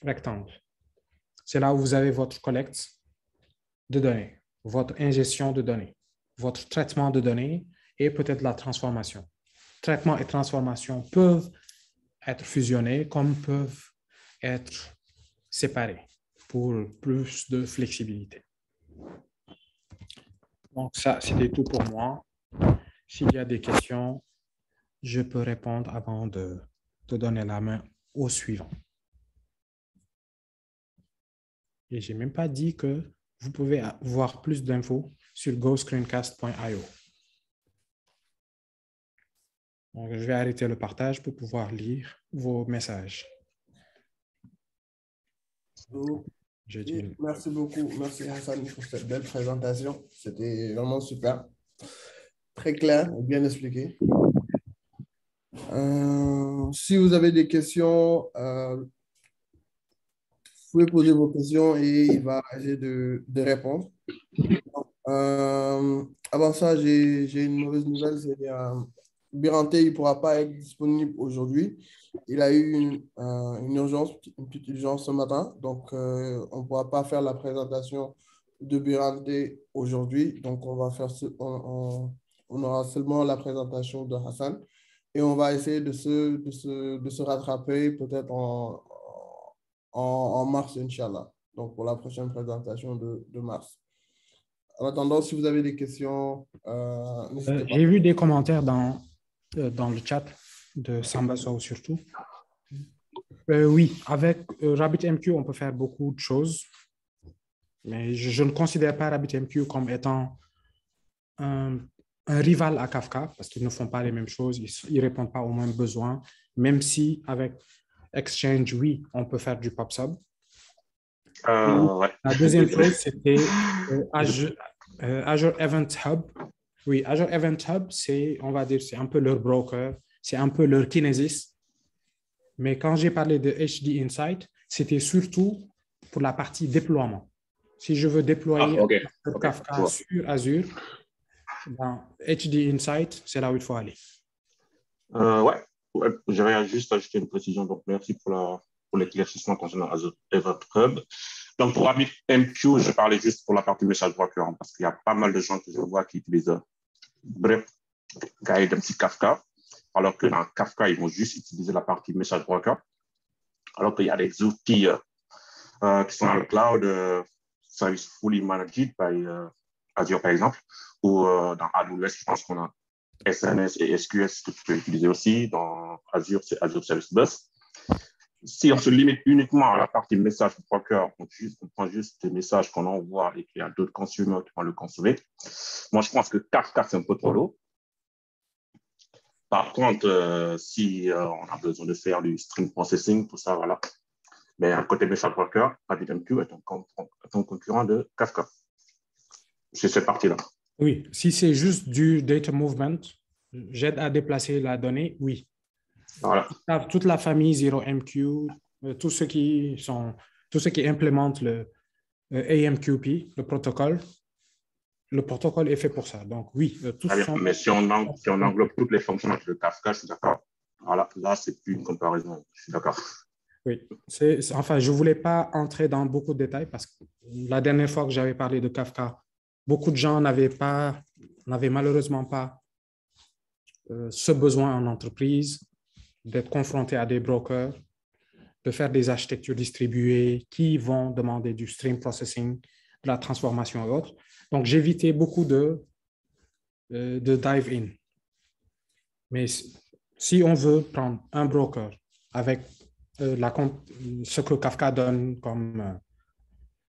[SPEAKER 1] rectangle. C'est là où vous avez votre collecte de données, votre ingestion de données, votre traitement de données et peut-être la transformation. Traitement et transformation peuvent être fusionnés comme peuvent être séparés pour plus de flexibilité. Donc ça, c'était tout pour moi. s'il y a des questions, je peux répondre avant de te donner la main au suivant. Et je n'ai même pas dit que vous pouvez voir plus d'infos sur goscreencast.io. Donc, je vais arrêter le partage pour pouvoir lire vos messages.
[SPEAKER 3] Merci beaucoup. Merci Hassan pour cette belle présentation. C'était vraiment super. Très clair et bien expliqué. Si vous avez des questions, vous pouvez poser vos questions et il va essayer de répondre. Avant ça, j'ai une mauvaise nouvelle. C'est Birante, il ne pourra pas être disponible aujourd'hui. Il a eu une urgence, une petite urgence ce matin. Donc, on ne pourra pas faire la présentation de Birante aujourd'hui. Donc, on aura seulement la présentation de Hassan. Et on va essayer de se rattraper peut-être en mars, Inch'Allah. Donc, pour la prochaine présentation de mars. En attendant, si vous avez des questions, n'hésitez pas.
[SPEAKER 1] J'ai vu des commentaires dans le chat de Sambaso surtout. Oui, avec RabbitMQ, on peut faire beaucoup de choses. Mais je ne considère pas RabbitMQ comme étant un rival à Kafka parce qu'ils ne font pas les mêmes choses, ils ne répondent pas aux mêmes besoins, même si avec Exchange, oui, on peut faire du PubSub.
[SPEAKER 5] Ouais.
[SPEAKER 1] La deuxième chose, c'était Azure Event Hub. Oui, Azure Event Hub, on va dire, c'est un peu leur broker, c'est un peu leur Kinesis. Mais quand j'ai parlé de HD Insight, c'était surtout pour la partie déploiement. Si je veux déployer Kafka sur Azure, ben, HD Insight, c'est là où il faut aller.
[SPEAKER 5] Ouais, j'avais juste ajouté une précision. Donc, merci pour l'éclaircissement concernant Azure Event Hub. Donc, pour RabbitMQ, je parlais juste pour la partie message broker, hein, parce qu'il y a pas mal de gens que je vois qui utilisent bref, Guidance Kafka, alors que dans Kafka, ils vont juste utiliser la partie message broker, alors qu'il y a des outils qui sont dans le cloud, service fully managed by Azure, par exemple, ou dans AWS, je pense qu'on a SNS et SQS que tu peux utiliser aussi. Dans Azure, c'est Azure Service Bus. Si on se limite uniquement à la partie message broker, on prend juste des messages qu'on envoie et qu'il y a d'autres consommateurs qui vont le consommer. Moi, je pense que Kafka, c'est un peu trop lourd. Par contre, si on a besoin de faire du stream processing, tout ça, voilà. Mais à côté message broker, RabbitMQ est un concurrent de Kafka. C'est cette partie-là.
[SPEAKER 1] Oui, si c'est juste du data movement, j'aide à déplacer la donnée, oui.
[SPEAKER 5] Voilà.
[SPEAKER 1] Toute la famille 0MQ, tous ceux qui implémentent le AMQP, le protocole est fait pour ça. Donc, oui.
[SPEAKER 5] Mais si on englobe toutes les fonctionnalités de Kafka, je suis d'accord. Voilà, là, c'est plus une comparaison. Je suis d'accord.
[SPEAKER 1] Oui. Enfin, je ne voulais pas entrer dans beaucoup de détails parce que la dernière fois que j'avais parlé de Kafka, beaucoup de gens n'avaient malheureusement pas ce besoin en entreprise d'être confrontés à des brokers, de faire des architectures distribuées qui vont demander du stream processing, de la transformation et autres. Donc, j'évitais beaucoup de dive in. Mais si on veut prendre un broker avec ce que Kafka donne comme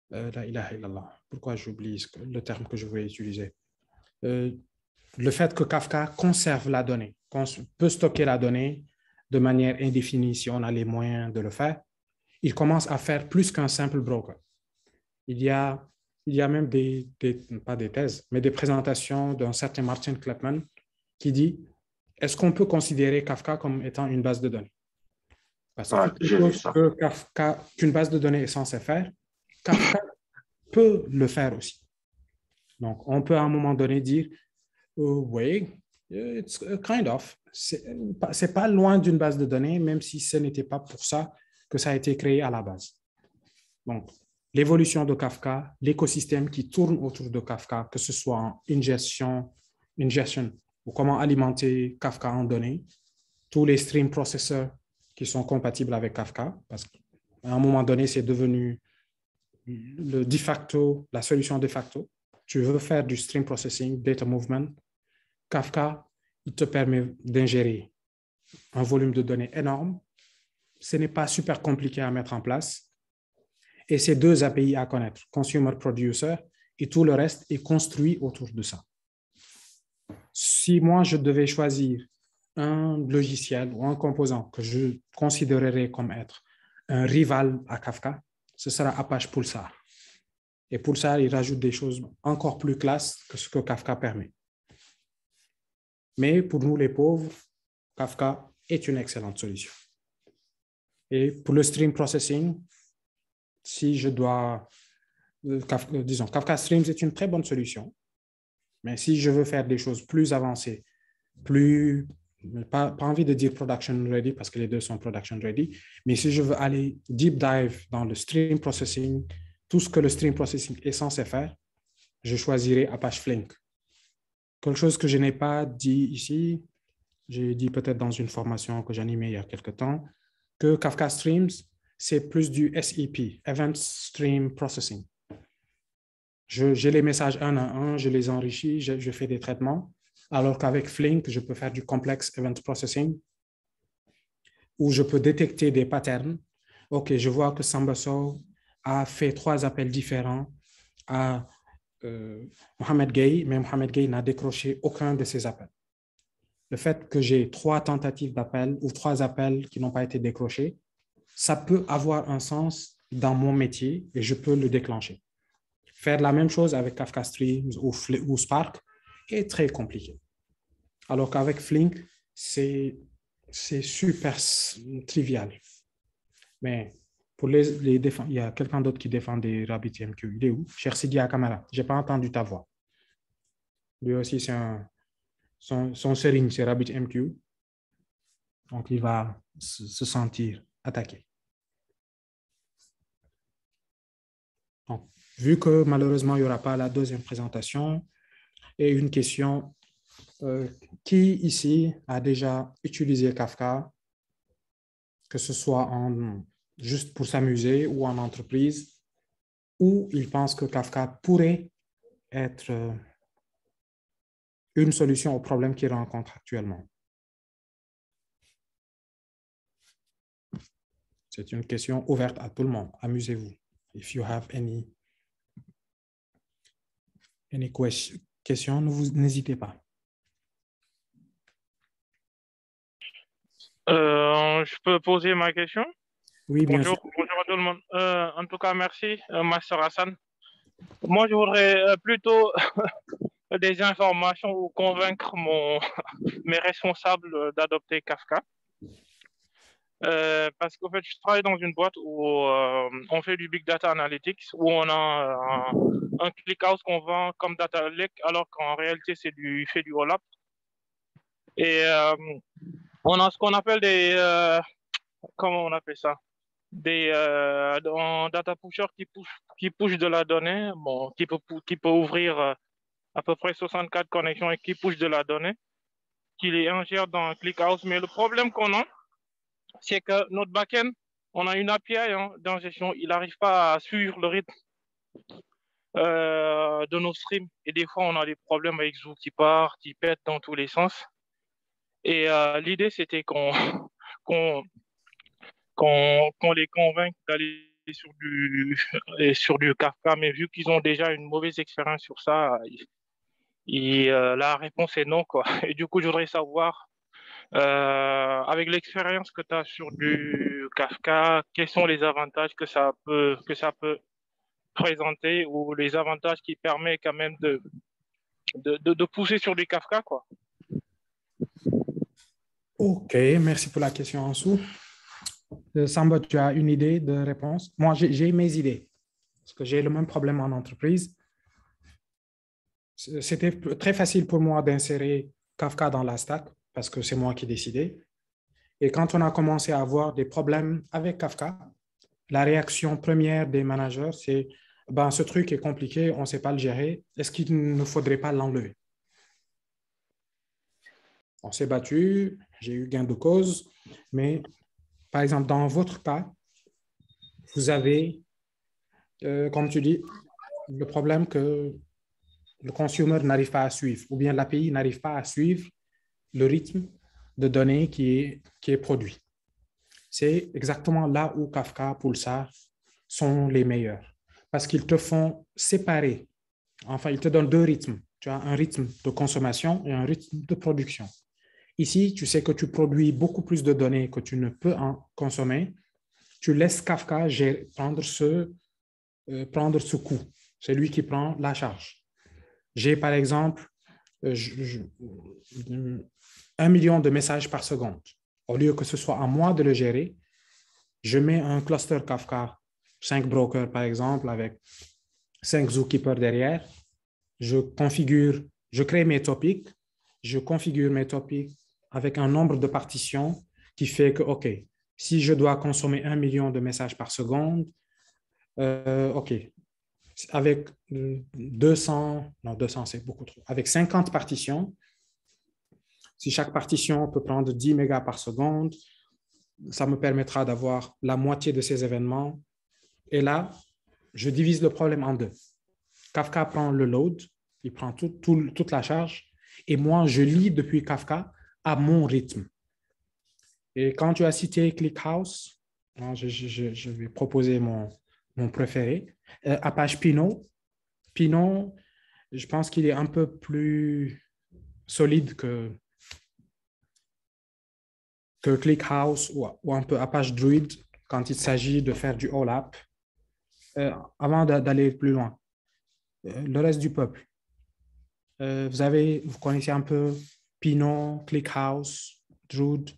[SPEAKER 1] la ilaha illallah, pourquoi j'oublie le terme que je voulais utiliser, le fait que Kafka conserve la donnée, qu'on peut stocker la donnée de manière indéfinie si on a les moyens de le faire, il commence à faire plus qu'un simple broker. Il y a même pas des thèses, mais des présentations d'un certain Martin Kleppmann qui dit est-ce qu'on peut considérer Kafka comme étant une base de données? Parce que qu'une base de données est censée faire, Kafka peut le faire aussi. Donc, on peut à un moment donné dire oui, it's kind of. C'est pas loin d'une base de données, même si ce n'était pas pour ça que ça a été créé à la base. Donc, l'évolution de Kafka, l'écosystème qui tourne autour de Kafka, que ce soit en ingestion ou comment alimenter Kafka en données, tous les stream processors qui sont compatibles avec Kafka, parce qu'à un moment donné, c'est devenu la solution de facto. Tu veux faire du stream processing, data movement, Kafka il te permet d'ingérer un volume de données énorme. Ce n'est pas super compliqué à mettre en place. Et c'est deux API à connaître, Consumer Producer, et tout le reste est construit autour de ça. Si moi, je devais choisir un logiciel ou un composant que je considérerais comme être un rival à Kafka, ce sera Apache Pulsar. Et Pulsar, il rajoute des choses encore plus classes que ce que Kafka permet. Mais pour nous, les pauvres, Kafka est une excellente solution. Et pour le stream processing, si je dois, disons, Kafka Streams est une très bonne solution. Mais si je veux faire des choses plus avancées, plus, pas envie de dire production ready parce que les deux sont production ready, mais si je veux aller deep dive dans le stream processing, tout ce que le stream processing est censé faire, je choisirai Apache Flink. Quelque chose que je n'ai pas dit ici, j'ai dit peut-être dans une formation que j'animais il y a quelque temps, que Kafka Streams, c'est plus du SEP, Event Stream Processing. J'ai les messages un à un, je les enrichis, je fais des traitements, alors qu'avec Flink, je peux faire du complex Event Processing, où je peux détecter des patterns. OK, je vois que Sambaso a fait 3 appels différents à Mohamed Gay, mais Mohamed Gay n'a décroché aucun de ces appels. Le fait que j'ai 3 tentatives d'appel ou 3 appels qui n'ont pas été décrochés, ça peut avoir un sens dans mon métier et je peux le déclencher. Faire la même chose avec Kafka Streams ou Spark est très compliqué. Alors qu'avec Flink, c'est super trivial. Mais pour les défendre, il y a quelqu'un d'autre qui défend des RabbitMQ. Il est où? Cher Sidi Akamara. Je n'ai pas entendu ta voix. Lui aussi, c'est son serigne, c'est RabbitMQ. Donc, il va se sentir attaqué. Donc, vu que malheureusement, il n'y aura pas la deuxième présentation, et une question, qui ici a déjà utilisé Kafka, que ce soit juste pour s'amuser ou en entreprise, ou il pense que Kafka pourrait être une solution au problème qu'il rencontre actuellement? C'est une question ouverte à tout le monde. Amusez-vous. If you have any questions, n'hésitez pas.
[SPEAKER 6] Je peux poser ma question?
[SPEAKER 1] Oui, bien sûr.
[SPEAKER 6] Bonjour à tout le monde. En tout cas, merci, Master Hassan. Moi, je voudrais plutôt des informations ou convaincre mes responsables d'adopter Kafka. Parce qu'en fait, je travaille dans une boîte où on fait du Big Data Analytics, où on a un ClickHouse qu'on vend comme Data Lake, alors qu'en réalité, c'est du OLAP. Et on a ce qu'on appelle comment on appelle ça? Des data pusher qui push de la donnée, bon, qui peut ouvrir à peu près 64 connexions et qui push de la donnée, qui les ingère dans ClickHouse. Mais le problème qu'on a, c'est que notre backend, on a une API d'ingestion, il n'arrive pas à suivre le rythme de nos streams. Et des fois, on a des problèmes avec Zoo qui part, qui pète dans tous les sens. Et l'idée, c'était qu'on les convainque d'aller sur du Kafka, mais vu qu'ils ont déjà une mauvaise expérience sur ça, la réponse est non, quoi. Et du coup, je voudrais savoir, avec l'expérience que tu as sur du Kafka, quels sont les avantages que ça peut présenter ou les avantages qui permettent quand même de pousser sur du Kafka, quoi.
[SPEAKER 1] OK, merci pour la question, Ansou. Samba, tu as une idée de réponse? Moi, j'ai mes idées, parce que j'ai le même problème en entreprise. C'était très facile pour moi d'insérer Kafka dans la stack, parce que c'est moi qui décidais. Et quand on a commencé à avoir des problèmes avec Kafka, la réaction première des managers, c'est « ce truc est compliqué, on ne sait pas le gérer, est-ce qu'il ne faudrait pas l'enlever ?» On s'est battu, j'ai eu gain de cause, mais par exemple, dans votre cas, vous avez, comme tu dis, le problème que le consumer n'arrive pas à suivre, ou bien l'API n'arrive pas à suivre le rythme de données qui est produit. C'est exactement là où Kafka, Pulsar sont les meilleurs parce qu'ils te font séparer. Enfin, ils te donnent deux rythmes. Tu as un rythme de consommation et un rythme de production. Ici, tu sais que tu produis beaucoup plus de données que tu ne peux en consommer. Tu laisses Kafka prendre ce coût. C'est lui qui prend la charge. J'ai par exemple 1 million de messages par seconde. Au lieu que ce soit à moi de le gérer, je mets un cluster Kafka, 5 brokers par exemple, avec 5 zookeepers derrière. Je crée mes topics, je configure mes topics avec un nombre de partitions qui fait que, OK, si je dois consommer 1 million de messages par seconde, OK, avec 200 c'est beaucoup trop, avec 50 partitions, si chaque partition peut prendre 10 mégas par seconde, ça me permettra d'avoir la moitié de ces événements. Et là, je divise le problème en deux. Kafka prend le load, il prend toute la charge, et moi, je lis depuis Kafka à mon rythme. Et quand tu as cité ClickHouse, je vais proposer mon préféré. Apache Pinot. Pinot, je pense qu'il est un peu plus solide que ClickHouse ou un peu Apache Druid quand il s'agit de faire du OLAP. Avant d'aller plus loin, le reste du peuple, vous connaissez un peu Pinot, ClickHouse, Druid?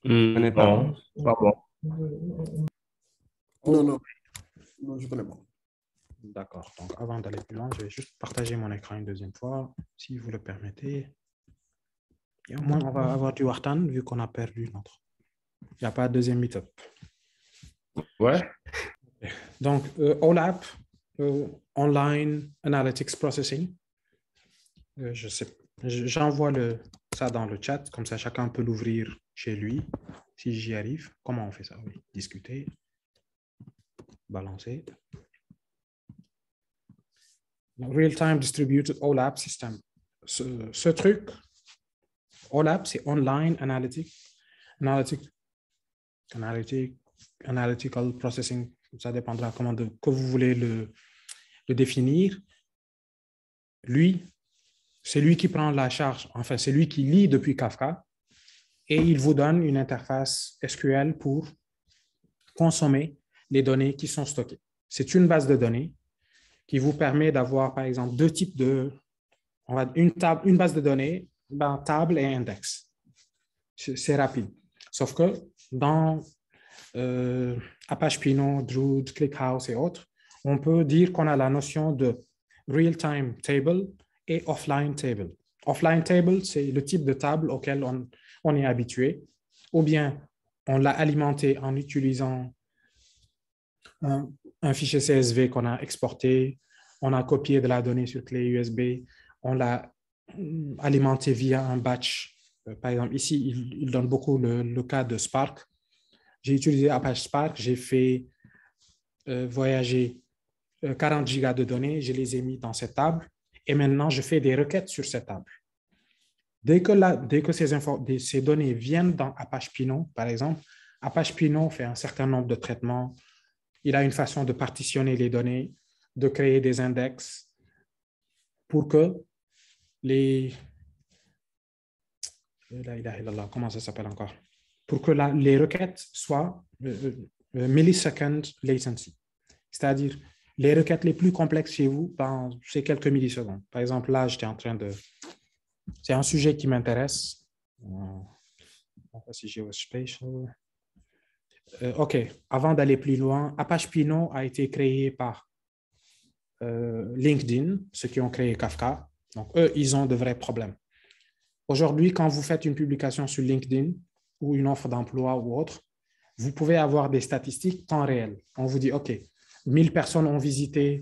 [SPEAKER 4] Non,
[SPEAKER 7] pas bon.
[SPEAKER 3] Non, je connais pas.
[SPEAKER 1] D'accord. Donc, avant d'aller plus loin, je vais juste partager mon écran une deuxième fois, si vous le permettez. Et au moins, on va avoir du Wartan, vu qu'on a perdu notre... Il n'y a pas de deuxième meetup.
[SPEAKER 7] Ouais.
[SPEAKER 1] Donc, OLAP, Online Analytics Processing. J'envoie ça dans le chat, comme ça chacun peut l'ouvrir chez lui, si j'y arrive. Comment on fait ça? Oui, discuter, balancer. Real-time Distributed OLAP System. Ce truc, OLAP, c'est Online Analytical Processing. Ça dépendra que vous voulez le définir. Lui, c'est lui qui prend la charge, enfin, c'est lui qui lit depuis Kafka et il vous donne une interface SQL pour consommer les données qui sont stockées. C'est une base de données qui vous permet d'avoir, par exemple, deux types une base de données, table et index. C'est rapide. Sauf que dans Apache Pinot, Druid, ClickHouse et autres, on peut dire qu'on a la notion de real-time table et offline table. Offline table, c'est le type de table auquel on est habitué, ou bien on l'a alimenté en utilisant un fichier CSV qu'on a exporté, on a copié de la donnée sur clé USB, on l'a alimenté via un batch. Par exemple, ici, il donne beaucoup le cas de Spark. J'ai utilisé Apache Spark, j'ai fait voyager 40 gigas de données, je les ai mis dans cette table et maintenant je fais des requêtes sur cette table. Dès que ces données viennent dans Apache Pinot, par exemple, Apache Pinot fait un certain nombre de traitements. Il a une façon de partitionner les données, de créer des index pour que comment ça s'appelle encore? Pour que les requêtes soient millisecond latency. C'est-à-dire, les requêtes les plus complexes chez vous, c'est quelques millisecondes. Par exemple, là, j'étais en train de... C'est un sujet qui m'intéresse. Si Geospatial. OK, avant d'aller plus loin, Apache Pinot a été créé par LinkedIn, ceux qui ont créé Kafka. Donc, eux, ils ont de vrais problèmes. Aujourd'hui, quand vous faites une publication sur LinkedIn ou une offre d'emploi ou autre, vous pouvez avoir des statistiques temps réel. On vous dit, OK, 1000 personnes ont visité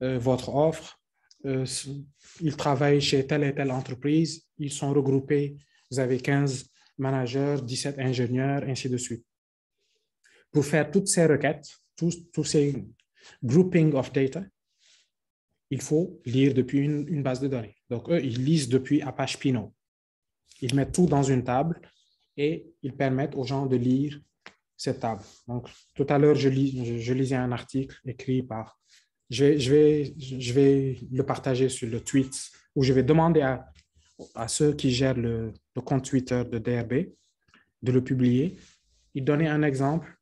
[SPEAKER 1] votre offre, ils travaillent chez telle et telle entreprise, ils sont regroupés, vous avez 15 managers, 17 ingénieurs, ainsi de suite. Pour faire toutes ces requêtes, tous ces grouping of data, il faut lire depuis une base de données. Donc, eux, ils lisent depuis Apache Pinot. Ils mettent tout dans une table et ils permettent aux gens de lire cette table. Donc, tout à l'heure, je lisais un article écrit par... Je vais le partager sur le tweet où je vais demander à ceux qui gèrent le compte Twitter de DRB de le publier. Il donnait un exemple.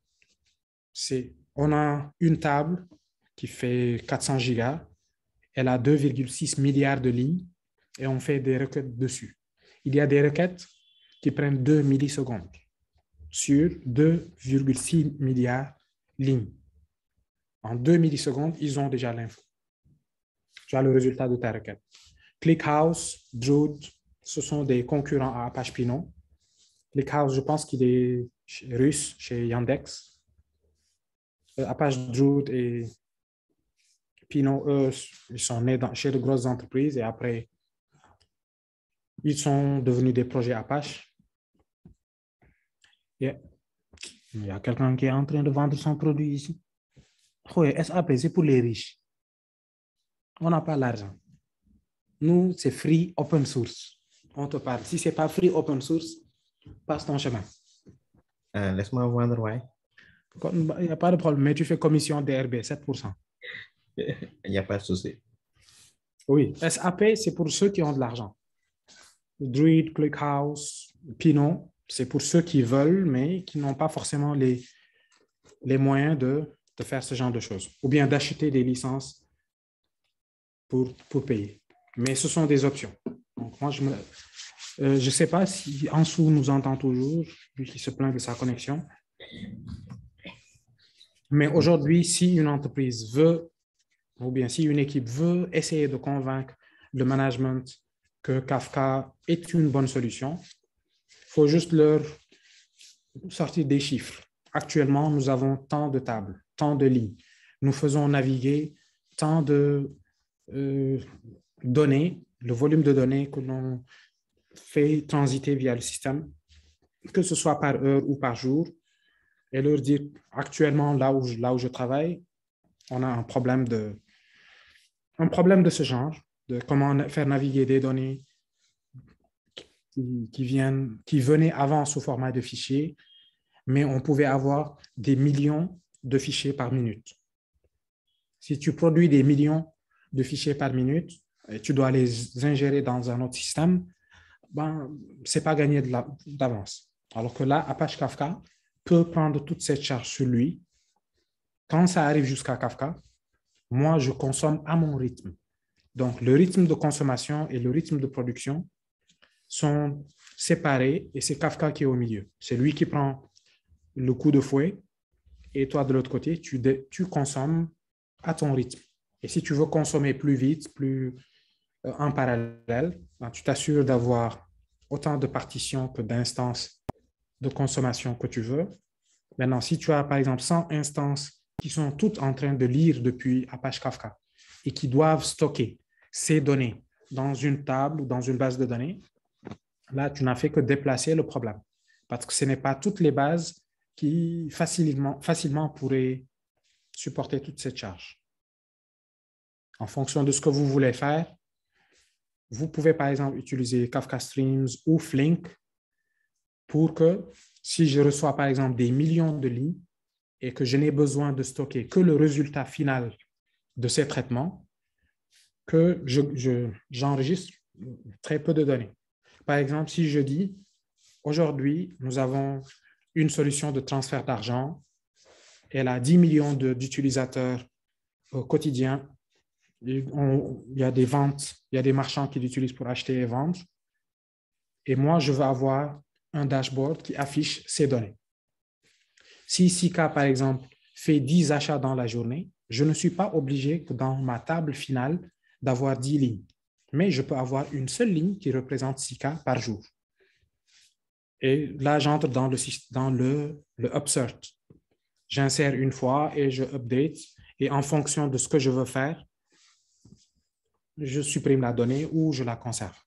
[SPEAKER 1] On a une table qui fait 400 gigas. Elle a 2,6 milliards de lignes et on fait des requêtes dessus. Il y a des requêtes qui prennent 2 millisecondes sur 2,6 milliards de lignes. En 2 millisecondes, ils ont déjà l'info. Tu as le résultat de ta requête. ClickHouse, Druid, ce sont des concurrents à Apache Pinot. ClickHouse, je pense qu'il est russe chez Yandex. Apache Druid et Pinot, eux, ils sont nés chez de grosses entreprises et après, ils sont devenus des projets Apache. Yeah. Il y a quelqu'un qui est en train de vendre son produit ici. Oui, SAP, c'est pour les riches. On n'a pas l'argent. Nous, c'est free open source. On te parle. Si ce n'est pas free open source, passe ton chemin.
[SPEAKER 8] Laisse-moi vendre, ouais.
[SPEAKER 1] Il n'y a pas de problème, mais tu fais commission DRB, 7%.
[SPEAKER 8] Il n'y a pas de souci.
[SPEAKER 1] Oui, SAP, c'est pour ceux qui ont de l'argent. Druid, ClickHouse, Pinot, c'est pour ceux qui veulent, mais qui n'ont pas forcément les moyens de faire ce genre de choses, ou bien d'acheter des licences pour payer. Mais ce sont des options. Donc, moi, je ne sais pas si Ansou nous entend toujours, lui qui se plaint de sa connexion. Mais aujourd'hui, si une entreprise veut, ou bien si une équipe veut essayer de convaincre le management que Kafka est une bonne solution, il faut juste leur sortir des chiffres. Actuellement, nous avons tant de tables, tant de lignes. Nous faisons naviguer tant de données, le volume de données que l'on fait transiter via le système, que ce soit par heure ou par jour, et leur dire actuellement, là où je travaille, on a un problème de ce genre, de comment faire naviguer des données qui venaient avant sous format de fichiers, mais on pouvait avoir des millions de fichiers par minute. Si tu produis des millions de fichiers par minute et tu dois les ingérer dans un autre système, ce n'est pas gagné d'avance. Alors que là, Apache Kafka peut prendre toute cette charge sur lui. Quand ça arrive jusqu'à Kafka, moi, je consomme à mon rythme. Donc, le rythme de consommation et le rythme de production sont séparés et c'est Kafka qui est au milieu. C'est lui qui prend le coup de fouet et toi, de l'autre côté, tu consommes à ton rythme. Et si tu veux consommer plus vite, plus en parallèle, tu t'assures d'avoir autant de partitions que d'instances de consommation que tu veux. Maintenant, si tu as, par exemple, 100 instances qui sont toutes en train de lire depuis Apache Kafka et qui doivent stocker ces données dans une table ou dans une base de données, là, tu n'as fait que déplacer le problème. Parce que ce n'est pas toutes les bases qui facilement pourraient supporter toute cette charge. En fonction de ce que vous voulez faire, vous pouvez par exemple utiliser Kafka Streams ou Flink pour que si je reçois par exemple des millions de lignes et que je n'ai besoin de stocker que le résultat final de ces traitements, que j'enregistre très peu de données. Par exemple, si je dis aujourd'hui, nous avons une solution de transfert d'argent, elle a 10 millions d'utilisateurs au quotidien. Il y a des ventes, il y a des marchands qui l'utilisent pour acheter et vendre. Et moi, je veux avoir un dashboard qui affiche ces données. Si Sika, par exemple, fait 10 achats dans la journée, je ne suis pas obligé que dans ma table finale d'avoir 10 lignes. Mais je peux avoir une seule ligne qui représente 6 cas par jour. Et là, j'entre dans le upsert. J'insère une fois et je update. Et en fonction de ce que je veux faire, je supprime la donnée ou je la conserve.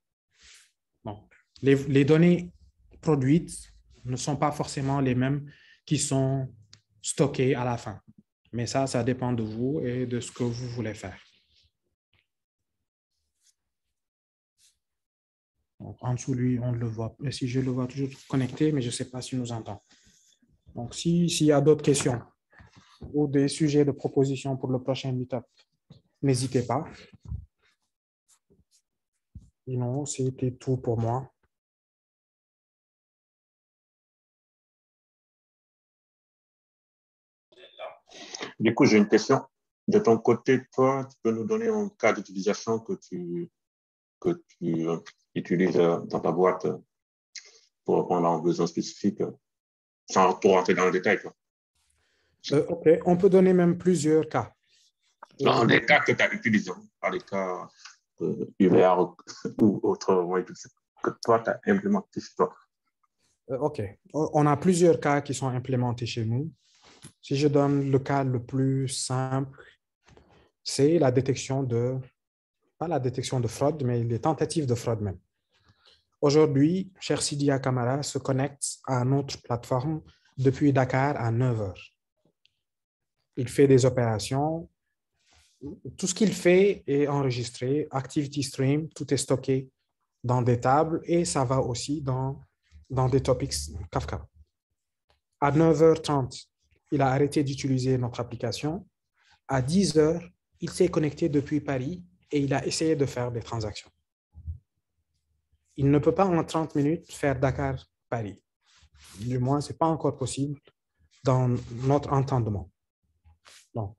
[SPEAKER 1] Bon. Les données produites ne sont pas forcément les mêmes qui sont stockées à la fin. Mais ça dépend de vous et de ce que vous voulez faire. Donc, en dessous, lui, on le voit. Et si je le vois toujours connecté, mais je ne sais pas s'il nous entend. Donc, s'il y a d'autres questions ou des sujets de proposition pour le prochain meetup, n'hésitez pas. Sinon, c'était tout pour moi.
[SPEAKER 5] Du coup, j'ai une question. De ton côté, toi, tu peux nous donner un cas d'utilisation que tu utilises dans ta boîte pour répondre à un besoin spécifique, sans trop rentrer dans le détail, quoi.
[SPEAKER 1] OK, on peut donner même plusieurs cas.
[SPEAKER 5] Non, des cas que tu as utilisés, pas les cas UVR ou autres, que toi, tu as implémenté chez toi.
[SPEAKER 1] OK, on a plusieurs cas qui sont implémentés chez nous. Si je donne le cas le plus simple, c'est la détection de, pas la détection de fraude, mais les tentatives de fraude même. Aujourd'hui, cher Sidia Camara se connecte à notre plateforme depuis Dakar à 9 heures. Il fait des opérations. Tout ce qu'il fait est enregistré. Activity Stream, tout est stocké dans des tables et ça va aussi dans des topics Kafka. À 9h30, il a arrêté d'utiliser notre application. À 10h, il s'est connecté depuis Paris et il a essayé de faire des transactions. Il ne peut pas en 30 minutes faire Dakar-Paris. Du moins, ce n'est pas encore possible dans notre entendement. Donc,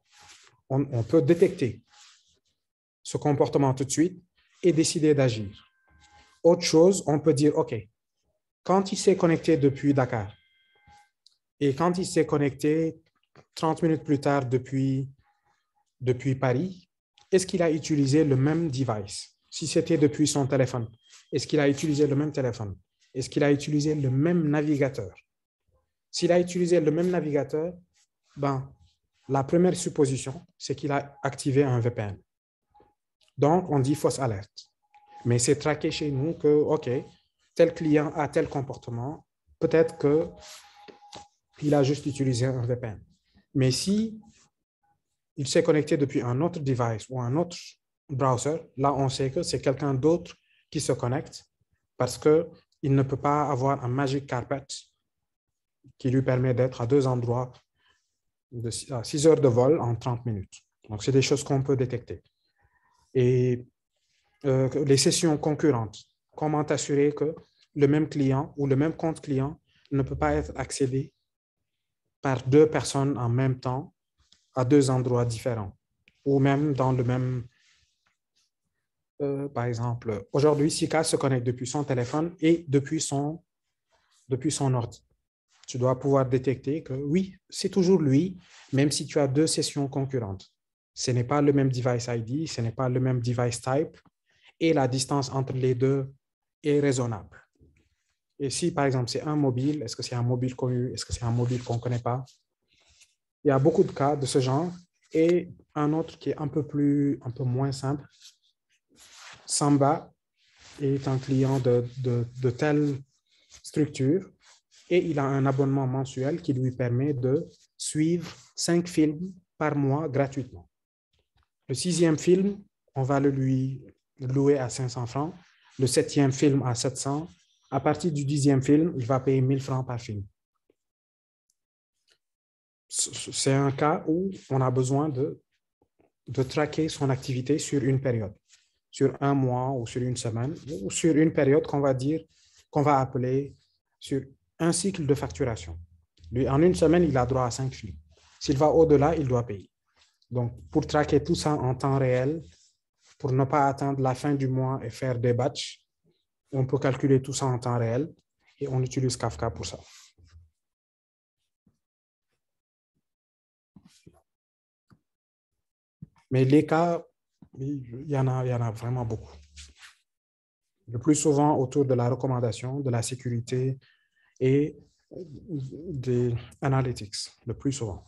[SPEAKER 1] on peut détecter ce comportement tout de suite et décider d'agir. Autre chose, on peut dire, OK, quand il s'est connecté depuis Dakar et quand il s'est connecté 30 minutes plus tard depuis Paris, est-ce qu'il a utilisé le même device? Si c'était depuis son téléphone, est-ce qu'il a utilisé le même téléphone? Est-ce qu'il a utilisé le même navigateur? S'il a utilisé le même navigateur, ben, la première supposition, c'est qu'il a activé un VPN. Donc, on dit fausse alerte. Mais c'est traqué chez nous que, OK, tel client a tel comportement, peut-être qu'il a juste utilisé un VPN. Mais si il s'est connecté depuis un autre device ou un autre browser, là, on sait que c'est quelqu'un d'autre qui se connecte parce qu'il ne peut pas avoir un magic carpet qui lui permet d'être à deux endroits à 6 heures de vol en 30 minutes. Donc, c'est des choses qu'on peut détecter. Et les sessions concurrentes, comment assurer que le même client ou le même compte client ne peut pas être accédé par deux personnes en même temps à deux endroits différents ou même dans le même... par exemple, aujourd'hui, Sika se connecte depuis son téléphone et depuis son ordi. Tu dois pouvoir détecter que oui, c'est toujours lui, même si tu as deux sessions concurrentes. Ce n'est pas le même device ID, ce n'est pas le même device type et la distance entre les deux est raisonnable. Et si, par exemple, c'est un mobile, est-ce que c'est un mobile connu? Est-ce que c'est un mobile qu'on ne connaît pas? Il y a beaucoup de cas de ce genre. Et un autre qui est un peu moins simple, Samba est un client de telle structure et il a un abonnement mensuel qui lui permet de suivre 5 films par mois gratuitement. Le 6e film, on va le lui louer à 500 francs. Le 7e film à 700. À partir du 10e film, il va payer 1000 francs par film. C'est un cas où on a besoin de traquer son activité sur une période, sur un mois ou sur une semaine, ou sur une période qu'on va appeler sur un cycle de facturation. Lui, en une semaine, il a droit à 5 films. S'il va au-delà, il doit payer. Donc, pour traquer tout ça en temps réel, pour ne pas attendre la fin du mois et faire des batchs, on peut calculer tout ça en temps réel et on utilise Kafka pour ça. Mais les cas, il y en a vraiment beaucoup. Le plus souvent autour de la recommandation, de la sécurité et des analytics, le plus souvent.